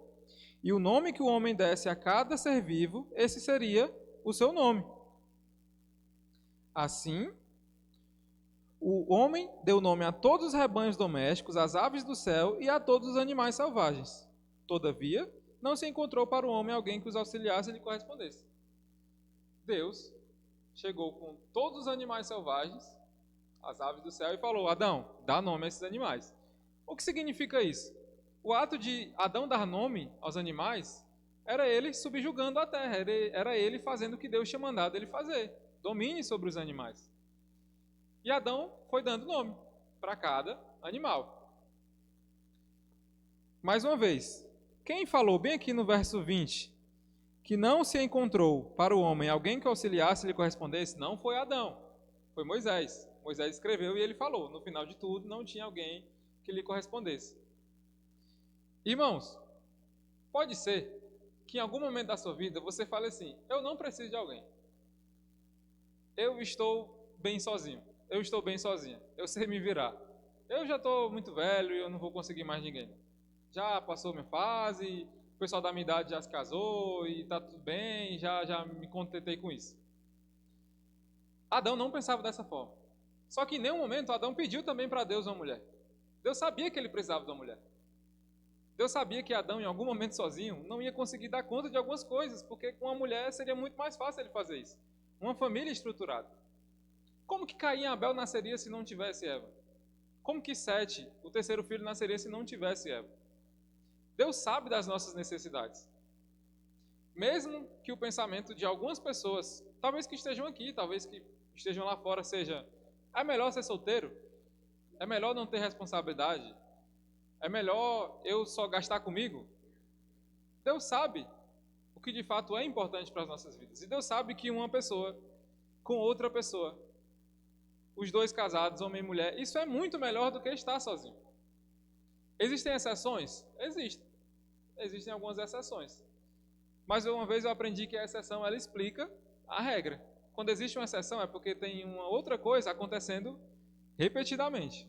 E o nome que o homem desse a cada ser vivo, esse seria o seu nome. Assim, o homem deu nome a todos os rebanhos domésticos, às aves do céu e a todos os animais selvagens. Todavia, não se encontrou para o homem alguém que os auxiliasse e lhe correspondesse. Deus chegou com todos os animais selvagens, as aves do céu, e falou: Adão, dá nome a esses animais. O que significa isso? O ato de Adão dar nome aos animais era ele subjugando a terra, era ele fazendo o que Deus tinha mandado ele fazer, domine sobre os animais. E Adão foi dando nome para cada animal. Mais uma vez, quem falou bem aqui no verso 20, que não se encontrou para o homem alguém que auxiliasse e lhe correspondesse, não foi Adão, foi Moisés. Moisés escreveu e ele falou, no final de tudo, não tinha alguém que lhe correspondesse. Irmãos, pode ser que em algum momento da sua vida você fale assim, eu não preciso de alguém. Eu estou bem sozinho, eu estou bem sozinha, eu sei me virar. Eu já estou muito velho e eu não vou conseguir mais ninguém. Já passou minha fase, o pessoal da minha idade já se casou e está tudo bem, já me contentei com isso. Adão não pensava dessa forma. Só que em nenhum momento Adão pediu também para Deus uma mulher. Deus sabia que ele precisava de uma mulher. Deus sabia que Adão, em algum momento sozinho, não ia conseguir dar conta de algumas coisas, porque com uma mulher seria muito mais fácil ele fazer isso. Uma família estruturada. Como que Caim e Abel nasceria se não tivesse Eva? Como que Sete, o terceiro filho, nasceria se não tivesse Eva? Deus sabe das nossas necessidades. Mesmo que o pensamento de algumas pessoas, talvez que estejam aqui, talvez que estejam lá fora, seja: é melhor ser solteiro? É melhor não ter responsabilidade? É melhor eu só gastar comigo? Deus sabe o que de fato é importante para as nossas vidas. E Deus sabe que uma pessoa com outra pessoa, os dois casados, homem e mulher, isso é muito melhor do que estar sozinho. Existem exceções? Existem. Existem algumas exceções. Mas uma vez eu aprendi que a exceção ela explica a regra. Quando existe uma exceção é porque tem uma outra coisa acontecendo repetidamente.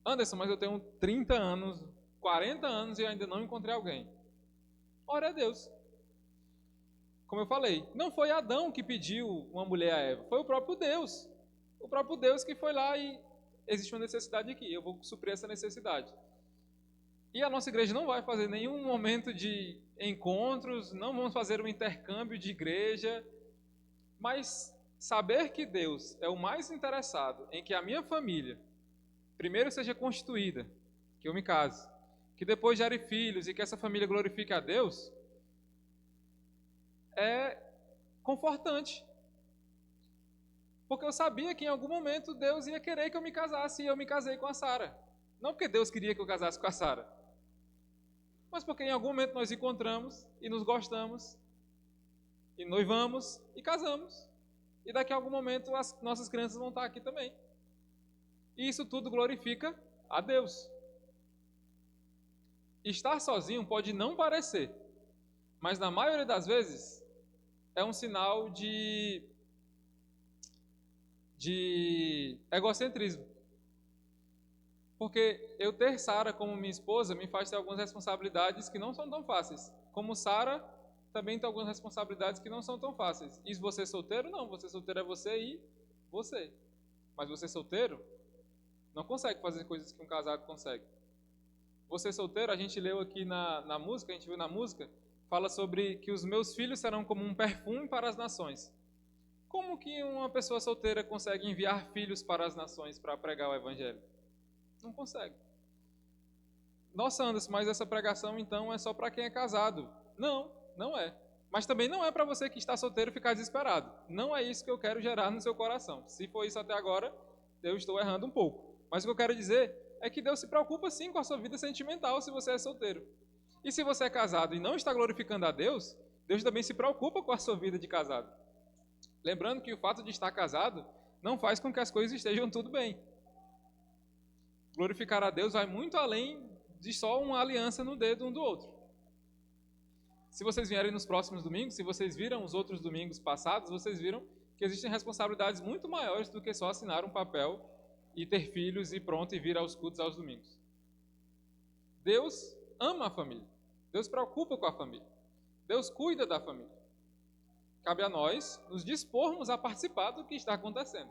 Anderson, mas eu tenho 30 anos, 40 anos e ainda não encontrei alguém. Ora a Deus. Como eu falei, não foi Adão que pediu uma mulher a Eva, foi o próprio Deus. O próprio Deus que foi lá e existe uma necessidade aqui, eu vou suprir essa necessidade. E a nossa igreja não vai fazer nenhum momento de encontros, não vamos fazer um intercâmbio de igreja, mas saber que Deus é o mais interessado em que a minha família primeiro seja constituída, que eu me case, que depois gere filhos e que essa família glorifique a Deus, é confortante. Porque eu sabia que em algum momento Deus ia querer que eu me casasse e eu me casei com a Sara. Não porque Deus queria que eu casasse com a Sara, mas porque em algum momento nós encontramos e nos gostamos, e noivamos e casamos. E daqui a algum momento as nossas crianças vão estar aqui também. E isso tudo glorifica a Deus. Estar sozinho pode não parecer, mas na maioria das vezes é um sinal de egocentrismo. Porque eu ter Sara como minha esposa me faz ter algumas responsabilidades que não são tão fáceis. Como Sara também tem algumas responsabilidades que não são tão fáceis. E você solteiro? Não, você solteiro é você e você. Mas você solteiro não consegue fazer coisas que um casado consegue. Você solteiro, a gente leu aqui na música, a gente viu na música, fala sobre que os meus filhos serão como um perfume para as nações. Como que uma pessoa solteira consegue enviar filhos para as nações para pregar o evangelho? Não consegue. Nossa, Anderson, mas essa pregação então é só para quem é casado. Não, não é. Mas também não é para você que está solteiro ficar desesperado. Não é isso que eu quero gerar no seu coração. Se for isso até agora, eu estou errando um pouco. Mas o que eu quero dizer é que Deus se preocupa sim com a sua vida sentimental se você é solteiro. E se você é casado e não está glorificando a Deus, Deus também se preocupa com a sua vida de casado. Lembrando que o fato de estar casado não faz com que as coisas estejam tudo bem. Glorificar a Deus vai muito além de só uma aliança no dedo um do outro. Se vocês vierem nos próximos domingos, se vocês viram os outros domingos passados, vocês viram que existem responsabilidades muito maiores do que só assinar um papel e ter filhos e pronto, e vir aos cultos aos domingos. Deus ama a família. Deus se preocupa com a família. Deus cuida da família. Cabe a nós nos dispormos a participar do que está acontecendo.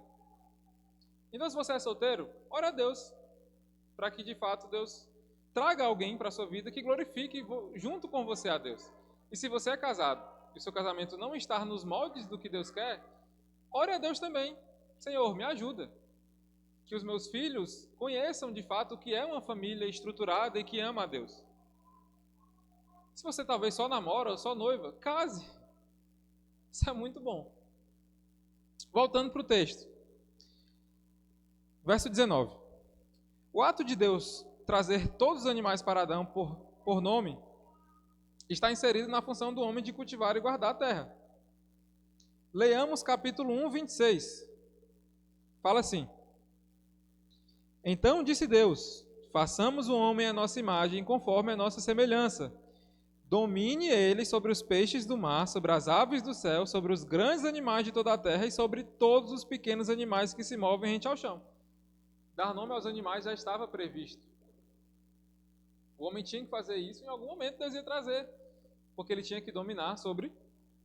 Então, se você é solteiro, ora a Deus, para que de fato Deus traga alguém para a sua vida que glorifique junto com você a Deus. E se você é casado e o seu casamento não estar nos moldes do que Deus quer, ore a Deus também. Senhor, me ajuda. Que os meus filhos conheçam de fato o que é uma família estruturada e que ama a Deus. Se você talvez só namora ou só noiva, case. Isso é muito bom. Voltando para o texto. Verso 19. O ato de Deus trazer todos os animais para Adão por nome está inserido na função do homem de cultivar e guardar a terra. Leiamos capítulo 1, 26. Fala assim: Então disse Deus: façamos o homem à nossa imagem, conforme a nossa semelhança. Domine ele sobre os peixes do mar, sobre as aves do céu, sobre os grandes animais de toda a terra e sobre todos os pequenos animais que se movem rente ao chão. Dar nome aos animais já estava previsto. O homem tinha que fazer isso, em algum momento Deus ia trazer, porque ele tinha que dominar sobre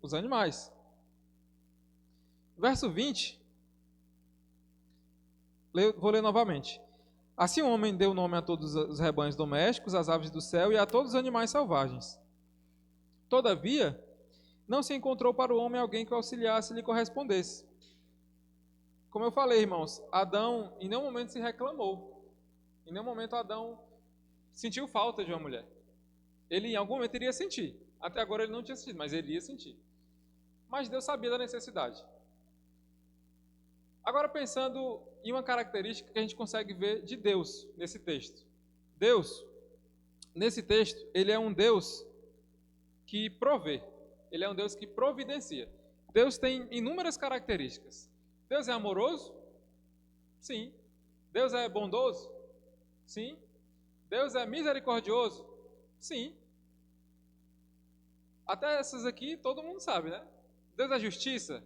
os animais. Verso 20, vou ler novamente. Assim o homem deu nome a todos os rebanhos domésticos, às aves do céu e a todos os animais selvagens. Todavia, não se encontrou para o homem alguém que o auxiliasse e lhe correspondesse. Como eu falei, irmãos, Adão em nenhum momento se reclamou. Em nenhum momento Adão sentiu falta de uma mulher. Ele em algum momento iria sentir. Até agora ele não tinha sentido, mas ele ia sentir. Mas Deus sabia da necessidade. Agora pensando em uma característica que a gente consegue ver de Deus nesse texto. Deus, nesse texto, ele é um Deus que provê. Ele é um Deus que providencia. Deus tem inúmeras características. Deus é amoroso? Sim. Deus é bondoso? Sim. Deus é misericordioso? Sim. Até essas aqui todo mundo sabe, né? Deus é justiça?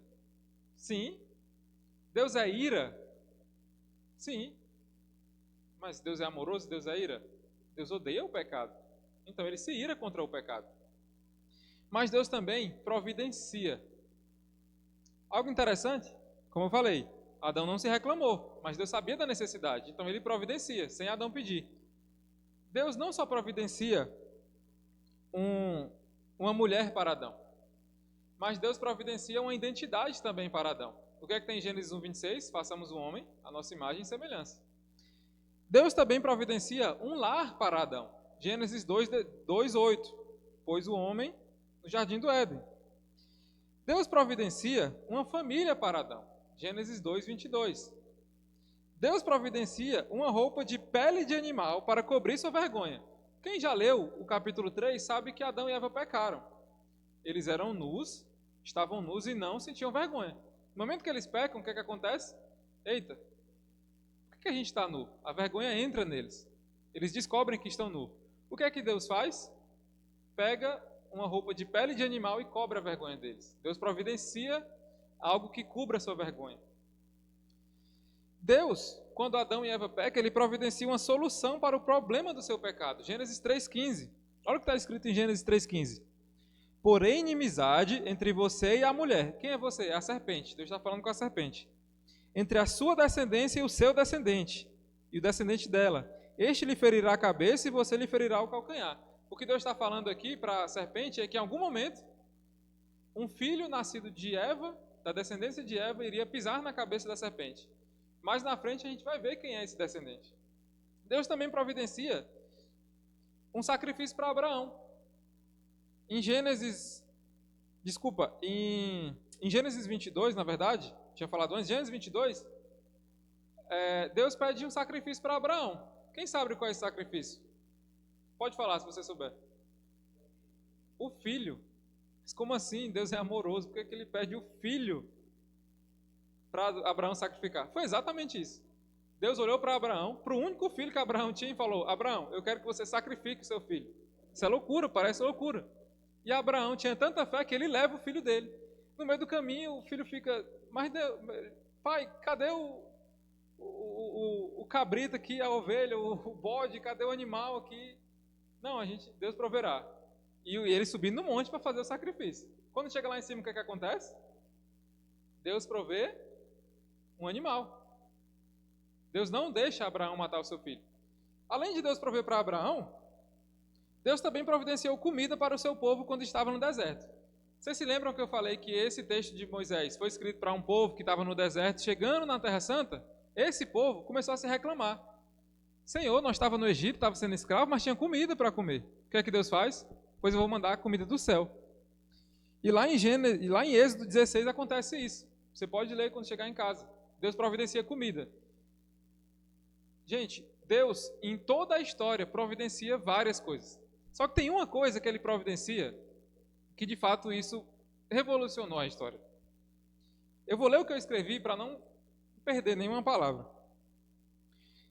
Sim. Deus é ira? Sim. Mas Deus é amoroso? Deus é ira? Deus odeia o pecado. Então ele se ira contra o pecado. Mas Deus também providencia. Algo interessante, como eu falei, Adão não se reclamou, mas Deus sabia da necessidade, então ele providencia, sem Adão pedir. Deus não só providencia uma mulher para Adão, mas Deus providencia uma identidade também para Adão. O que é que tem em Gênesis 1:26? Façamos o homem, a nossa imagem e semelhança. Deus também providencia um lar para Adão. Gênesis 2:8. Pôs o homem no jardim do Éden. Deus providencia uma família para Adão. Gênesis 2:22. Deus providencia uma roupa de pele de animal para cobrir sua vergonha. Quem já leu o capítulo 3 sabe que Adão e Eva pecaram. Eles eram nus, estavam nus e não sentiam vergonha. No momento que eles pecam, o que é que acontece? Eita, por que a gente está nu? A vergonha entra neles. Eles descobrem que estão nus. O que é que Deus faz? Pega uma roupa de pele de animal e cobre a vergonha deles. Deus providencia algo que cubra a sua vergonha. Deus, quando Adão e Eva pecam, ele providencia uma solução para o problema do seu pecado. Gênesis 3:15. Olha o que está escrito em Gênesis 3:15. Porém, inimizade entre você e a mulher. Quem é você? É a serpente. Deus está falando com a serpente. Entre a sua descendência e o seu descendente, e o descendente dela. Este lhe ferirá a cabeça e você lhe ferirá o calcanhar. O que Deus está falando aqui para a serpente é que em algum momento, um filho nascido de Eva, da descendência de Eva, iria pisar na cabeça da serpente. Mais na frente a gente vai ver quem é esse descendente. Deus também providencia um sacrifício para Abraão. Em Gênesis 22, na verdade, tinha falado antes, Gênesis 22, Deus pede um sacrifício para Abraão. Quem sabe qual é esse sacrifício? Pode falar, se você souber. O filho. Mas como assim? Deus é amoroso. Por que ele pede o filho para Abraão sacrificar? Foi exatamente isso. Deus olhou para Abraão, para o único filho que Abraão tinha, e falou: Abraão, eu quero que você sacrifique o seu filho. Isso é loucura, parece loucura. E Abraão tinha tanta fé que ele leva o filho dele. No meio do caminho, o filho fica: mas Deus, pai, cadê o cabrito aqui, a ovelha, o bode, cadê o animal aqui? Não, Deus proverá. E ele subindo no monte para fazer o sacrifício. Quando chega lá em cima, o que é que acontece? Deus provê um animal. Deus não deixa Abraão matar o seu filho. Além de Deus prover para Abraão, Deus também providenciou comida para o seu povo quando estava no deserto. Vocês se lembram que eu falei que esse texto de Moisés foi escrito para um povo que estava no deserto, chegando na Terra Santa? Esse povo começou a se reclamar. Senhor, nós estávamos no Egito, estava sendo escravo, mas tinha comida para comer. O que é que Deus faz? Pois eu vou mandar a comida do céu. E lá em Êxodo 16 acontece isso. Você pode ler quando chegar em casa. Deus providencia comida. Gente, Deus, em toda a história, providencia várias coisas. Só que tem uma coisa que ele providencia que, de fato, isso revolucionou a história. Eu vou ler o que eu escrevi para não perder nenhuma palavra.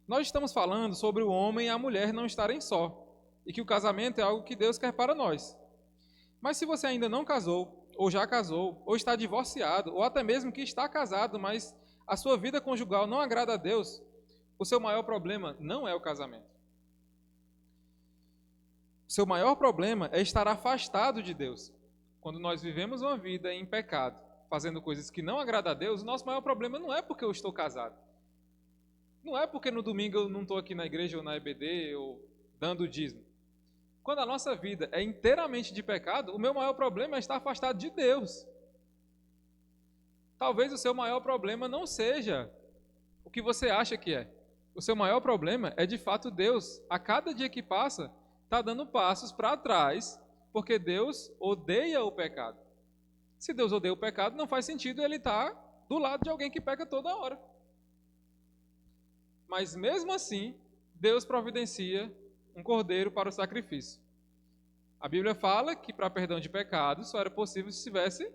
Nós estamos falando sobre o homem e a mulher não estarem só, e que o casamento é algo que Deus quer para nós. Mas se você ainda não casou, ou já casou, ou está divorciado, ou até mesmo que está casado, mas a sua vida conjugal não agrada a Deus, o seu maior problema não é o casamento. O seu maior problema é estar afastado de Deus. Quando nós vivemos uma vida em pecado, fazendo coisas que não agradam a Deus, o nosso maior problema não é porque eu estou casado. Não é porque no domingo eu não estou aqui na igreja ou na EBD ou dando o dízimo. Quando a nossa vida é inteiramente de pecado, o meu maior problema é estar afastado de Deus. Talvez o seu maior problema não seja o que você acha que é. O seu maior problema é de fato Deus. A cada dia que passa, está dando passos para trás, porque Deus odeia o pecado. Se Deus odeia o pecado, não faz sentido ele estar do lado de alguém que peca toda hora. Mas mesmo assim, Deus providencia um cordeiro para o sacrifício. A Bíblia fala que para perdão de pecados só era possível se tivesse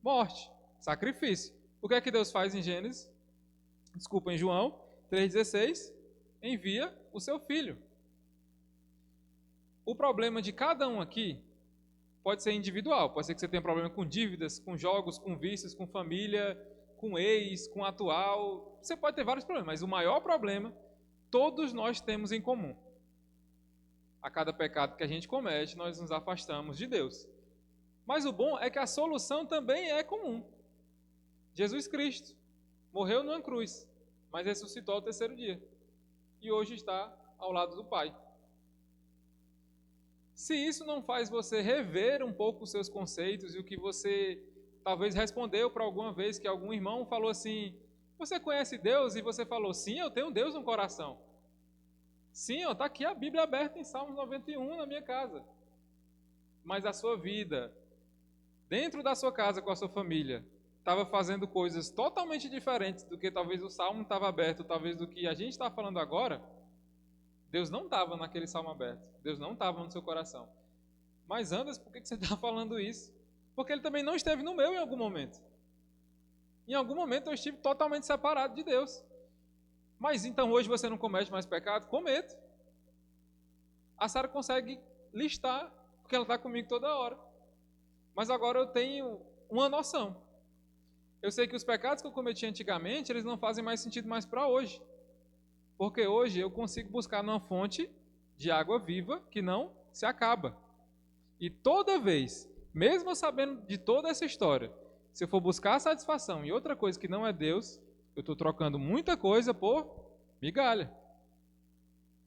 morte, sacrifício. O que é que Deus faz em em João 3,16? Envia o seu filho. O problema de cada um aqui pode ser individual. Pode ser que você tenha problema com dívidas, com jogos, com vícios, com família, com ex, com atual. Você pode ter vários problemas, mas o maior problema todos nós temos em comum. A cada pecado que a gente comete, nós nos afastamos de Deus. Mas o bom é que a solução também é comum. Jesus Cristo morreu numa cruz, mas ressuscitou ao terceiro dia. E hoje está ao lado do Pai. Se isso não faz você rever um pouco os seus conceitos e o que você talvez respondeu para alguma vez que algum irmão falou assim: você conhece Deus? E você falou: sim, eu tenho Deus no coração. Sim, está aqui a Bíblia aberta em Salmos 91 na minha casa. Mas a sua vida, dentro da sua casa com a sua família, estava fazendo coisas totalmente diferentes do que talvez o Salmo estava aberto, talvez do que a gente está falando agora. Deus não estava naquele Salmo aberto. Deus não estava no seu coração. Mas Anderson, por que você está falando isso? Porque Ele também não esteve no meu em algum momento. Em algum momento eu estive totalmente separado de Deus. Mas então hoje você não comete mais pecado? Cometo. A Sara consegue listar, porque ela está comigo toda hora. Mas agora eu tenho uma noção. Eu sei que os pecados que eu cometi antigamente, eles não fazem mais sentido mais para hoje. Porque hoje eu consigo buscar numa fonte de água viva que não se acaba. E toda vez, mesmo sabendo de toda essa história, se eu for buscar a satisfação em outra coisa que não é Deus, eu estou trocando muita coisa por migalha.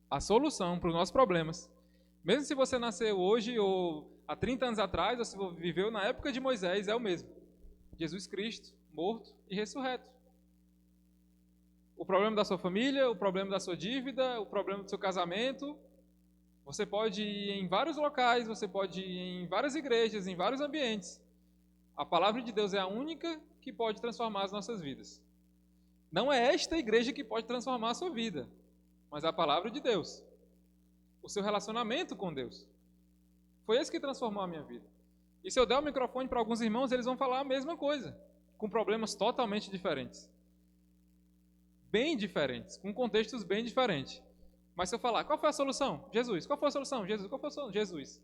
A solução para os nossos problemas, mesmo se você nasceu hoje ou há 30 anos atrás, ou se você viveu na época de Moisés, é o mesmo. Jesus Cristo, morto e ressurreto. O problema da sua família, o problema da sua dívida, o problema do seu casamento, você pode ir em vários locais, você pode ir em várias igrejas, em vários ambientes. A palavra de Deus é a única que pode transformar as nossas vidas. Não é esta igreja que pode transformar a sua vida, mas a palavra de Deus. O seu relacionamento com Deus. Foi esse que transformou a minha vida. E se eu der o microfone para alguns irmãos, eles vão falar a mesma coisa, com problemas totalmente diferentes. Bem diferentes, com contextos bem diferentes. Mas se eu falar, qual foi a solução? Jesus. Qual foi a solução? Jesus. Qual foi a solução? Jesus.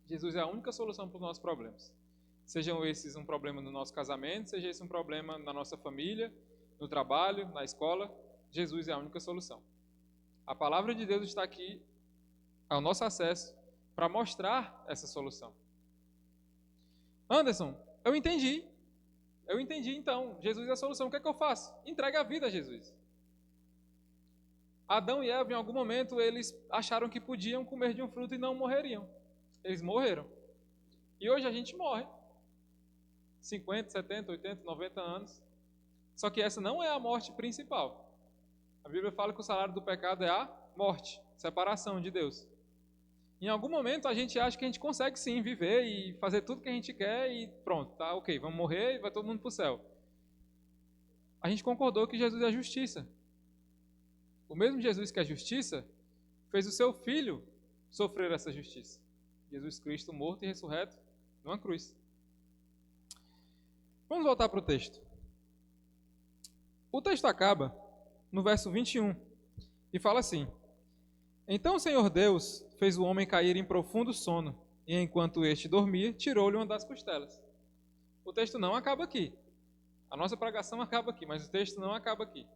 Jesus é a única solução para os nossos problemas. Sejam esses um problema no nosso casamento, seja esse um problema na nossa família, no trabalho, na escola, Jesus é a única solução. A palavra de Deus está aqui ao nosso acesso para mostrar essa solução. Anderson, eu entendi então, Jesus é a solução, o que é que eu faço? Entregue a vida a Jesus. Adão e Eva, em algum momento, eles acharam que podiam comer de um fruto e não morreriam. Eles morreram. E hoje a gente morre. 50, 70, 80, 90 anos. Só que essa não é a morte principal. A Bíblia fala que o salário do pecado é a morte, separação de Deus. Em algum momento a gente acha que a gente consegue sim viver e fazer tudo que a gente quer e pronto, tá ok, vamos morrer e vai todo mundo para o céu. A gente concordou que Jesus é a justiça. O mesmo Jesus que é a justiça fez o seu filho sofrer essa justiça. Jesus Cristo morto e ressurreto numa cruz. Vamos voltar para o texto. O texto acaba no verso 21 e fala assim: então o Senhor Deus fez o homem cair em profundo sono, e enquanto este dormia, tirou-lhe uma das costelas. O texto não acaba aqui. A nossa pregação acaba aqui, mas o texto não acaba aqui.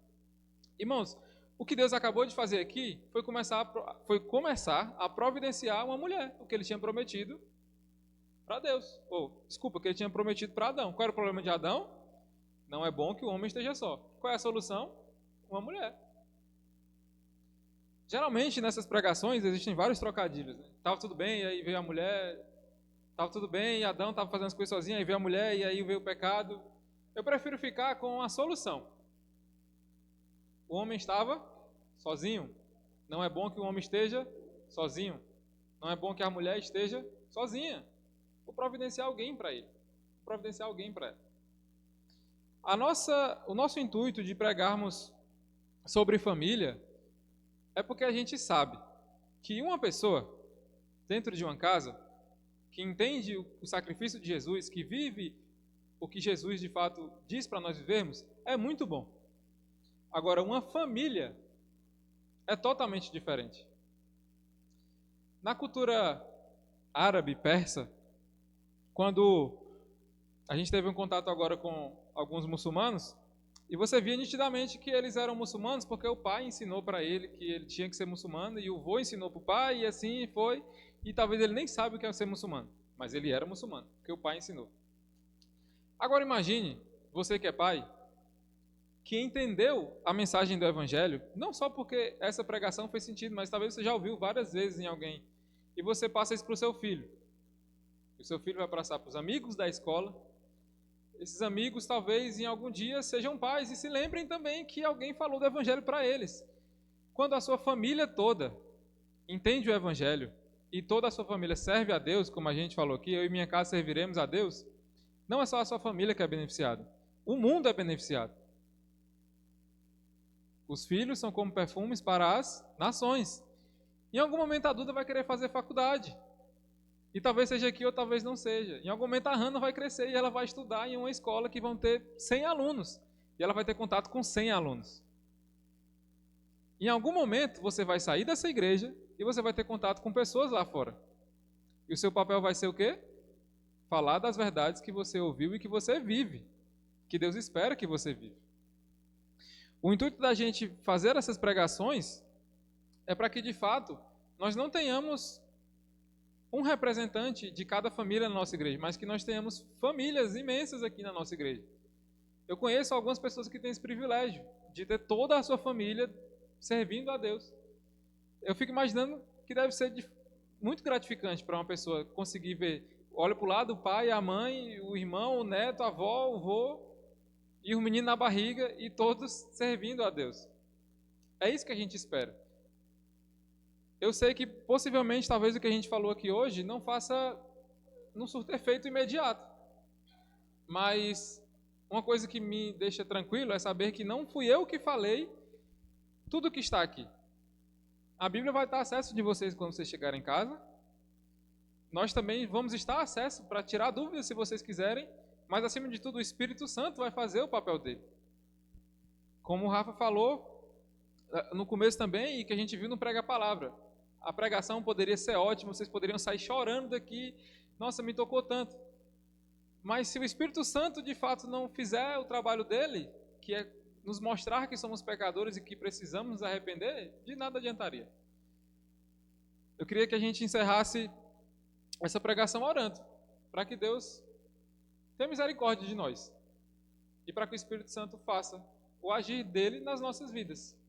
Irmãos, o que Deus acabou de fazer aqui foi começar a providenciar uma mulher, o que ele tinha prometido para Deus. O que ele tinha prometido para Adão. Qual era o problema de Adão? Não é bom que o homem esteja só. Qual é a solução? Uma mulher. Geralmente, nessas pregações, existem vários trocadilhos. Né? Tava tudo bem, e aí veio a mulher. Tava tudo bem, e Adão estava fazendo as coisas sozinho, aí veio a mulher, e aí veio o pecado. Eu prefiro ficar com a solução. O homem estava sozinho. Não é bom que o homem esteja sozinho. Não é bom que a mulher esteja sozinha. Vou providenciar alguém para ele. Vou providenciar alguém para ela. O nosso intuito de pregarmos sobre família é porque a gente sabe que uma pessoa dentro de uma casa que entende o sacrifício de Jesus, que vive o que Jesus de fato diz para nós vivermos, é muito bom. Agora, uma família é totalmente diferente. Na cultura árabe, persa, quando a gente teve um contato agora com alguns muçulmanos, e você via nitidamente que eles eram muçulmanos porque o pai ensinou para ele que ele tinha que ser muçulmano, e o avô ensinou para o pai, e assim foi, e talvez ele nem saiba o que é ser muçulmano, mas ele era muçulmano, porque o pai ensinou. Agora imagine, você que é pai, que entendeu a mensagem do Evangelho, não só porque essa pregação fez sentido, mas talvez você já ouviu várias vezes em alguém, e você passa isso para o seu filho. O seu filho vai passar para os amigos da escola. Esses amigos talvez em algum dia sejam pais e se lembrem também que alguém falou do Evangelho para eles. Quando a sua família toda entende o Evangelho e toda a sua família serve a Deus, como a gente falou aqui, eu e minha casa serviremos a Deus, não é só a sua família que é beneficiada, o mundo é beneficiado. Os filhos são como perfumes para as nações. Em algum momento a Duda vai querer fazer faculdade. E talvez seja aqui ou talvez não seja. Em algum momento a Hannah vai crescer e ela vai estudar em uma escola que vão ter 100 alunos. E ela vai ter contato com 100 alunos. Em algum momento você vai sair dessa igreja e você vai ter contato com pessoas lá fora. E o seu papel vai ser o quê? Falar das verdades que você ouviu e que você vive. Que Deus espera que você vive. O intuito da gente fazer essas pregações é para que, de fato, nós não tenhamos um representante de cada família na nossa igreja, mas que nós tenhamos famílias imensas aqui na nossa igreja. Eu conheço algumas pessoas que têm esse privilégio de ter toda a sua família servindo a Deus. Eu fico imaginando que deve ser muito gratificante para uma pessoa conseguir ver, olha para o lado, o pai, a mãe, o irmão, o neto, a avó, o vô, e o menino na barriga, e todos servindo a Deus. É isso que a gente espera. Eu sei que possivelmente, talvez o que a gente falou aqui hoje não surta efeito imediato. Mas uma coisa que me deixa tranquilo é saber que não fui eu que falei tudo que está aqui. A Bíblia vai estar a acesso de vocês quando vocês chegarem em casa. Nós também vamos estar a acesso para tirar dúvidas se vocês quiserem, mas acima de tudo o Espírito Santo vai fazer o papel dele. Como o Rafa falou no começo também, e que a gente viu no Prega a Palavra. A pregação poderia ser ótima, vocês poderiam sair chorando daqui, nossa, me tocou tanto. Mas se o Espírito Santo de fato não fizer o trabalho dele, que é nos mostrar que somos pecadores e que precisamos nos arrepender, de nada adiantaria. Eu queria que a gente encerrasse essa pregação orando, para que Deus tenha misericórdia de nós e para que o Espírito Santo faça o agir dele nas nossas vidas.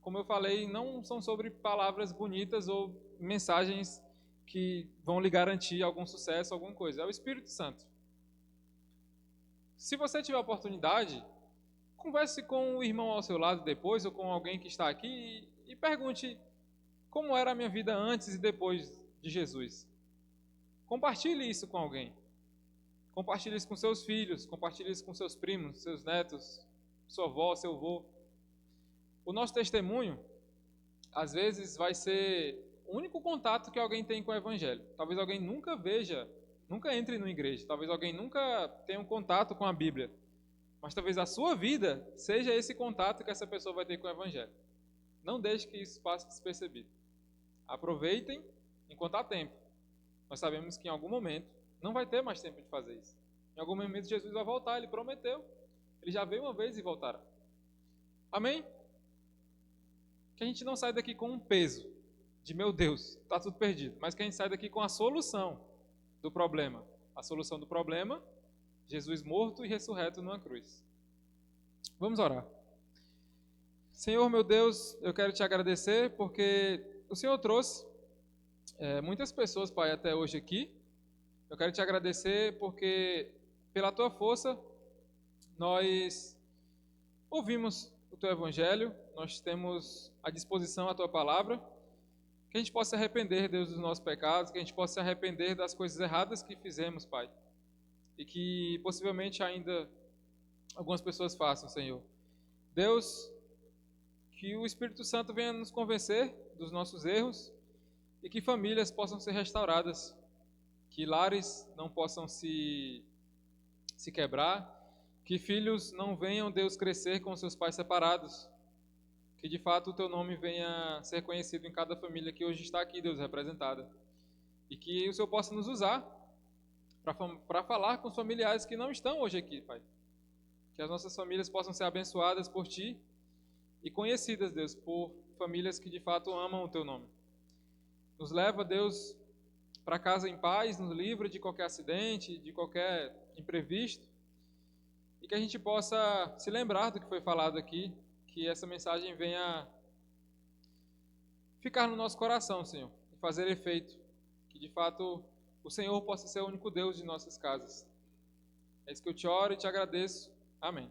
Como eu falei, não são sobre palavras bonitas ou mensagens que vão lhe garantir algum sucesso, alguma coisa. É o Espírito Santo. Se você tiver oportunidade, converse com o irmão ao seu lado depois, ou com alguém que está aqui, e pergunte como era a minha vida antes e depois de Jesus. Compartilhe isso com alguém. Compartilhe isso com seus filhos, compartilhe isso com seus primos, seus netos, sua avó, seu avô. O nosso testemunho, às vezes, vai ser o único contato que alguém tem com o Evangelho. Talvez alguém nunca entre numa igreja, talvez alguém nunca tenha um contato com a Bíblia. Mas talvez a sua vida seja esse contato que essa pessoa vai ter com o Evangelho. Não deixe que isso passe despercebido. Aproveitem enquanto há tempo. Nós sabemos que em algum momento não vai ter mais tempo de fazer isso. Em algum momento Jesus vai voltar, ele prometeu. Ele já veio uma vez e voltará. Amém? Que a gente não saia daqui com um peso de, meu Deus, está tudo perdido. Mas que a gente saia daqui com a solução do problema. A solução do problema, Jesus morto e ressurreto numa cruz. Vamos orar. Senhor, meu Deus, eu quero te agradecer porque o Senhor trouxe muitas pessoas, Pai, até hoje aqui. Eu quero te agradecer porque, pela tua força, nós ouvimos o teu Evangelho, nós temos à disposição a tua palavra, que a gente possa se arrepender, Deus, dos nossos pecados, que a gente possa se arrepender das coisas erradas que fizemos, Pai, e que possivelmente ainda algumas pessoas façam, Senhor. Deus, que o Espírito Santo venha nos convencer dos nossos erros e que famílias possam ser restauradas, que lares não possam se quebrar, que filhos não venham, Deus, crescer com seus pais separados, que de fato o teu nome venha ser conhecido em cada família que hoje está aqui, Deus, representada, e que o Senhor possa nos usar para falar com os familiares que não estão hoje aqui, Pai. Que as nossas famílias possam ser abençoadas por Ti e conhecidas, Deus, por famílias que de fato amam o Teu nome. Nos leva, Deus, para casa em paz, nos livra de qualquer acidente, de qualquer imprevisto, e que a gente possa se lembrar do que foi falado aqui, que essa mensagem venha ficar no nosso coração, Senhor, e fazer efeito, que de fato o Senhor possa ser o único Deus de nossas casas. É isso que eu te oro e te agradeço. Amém.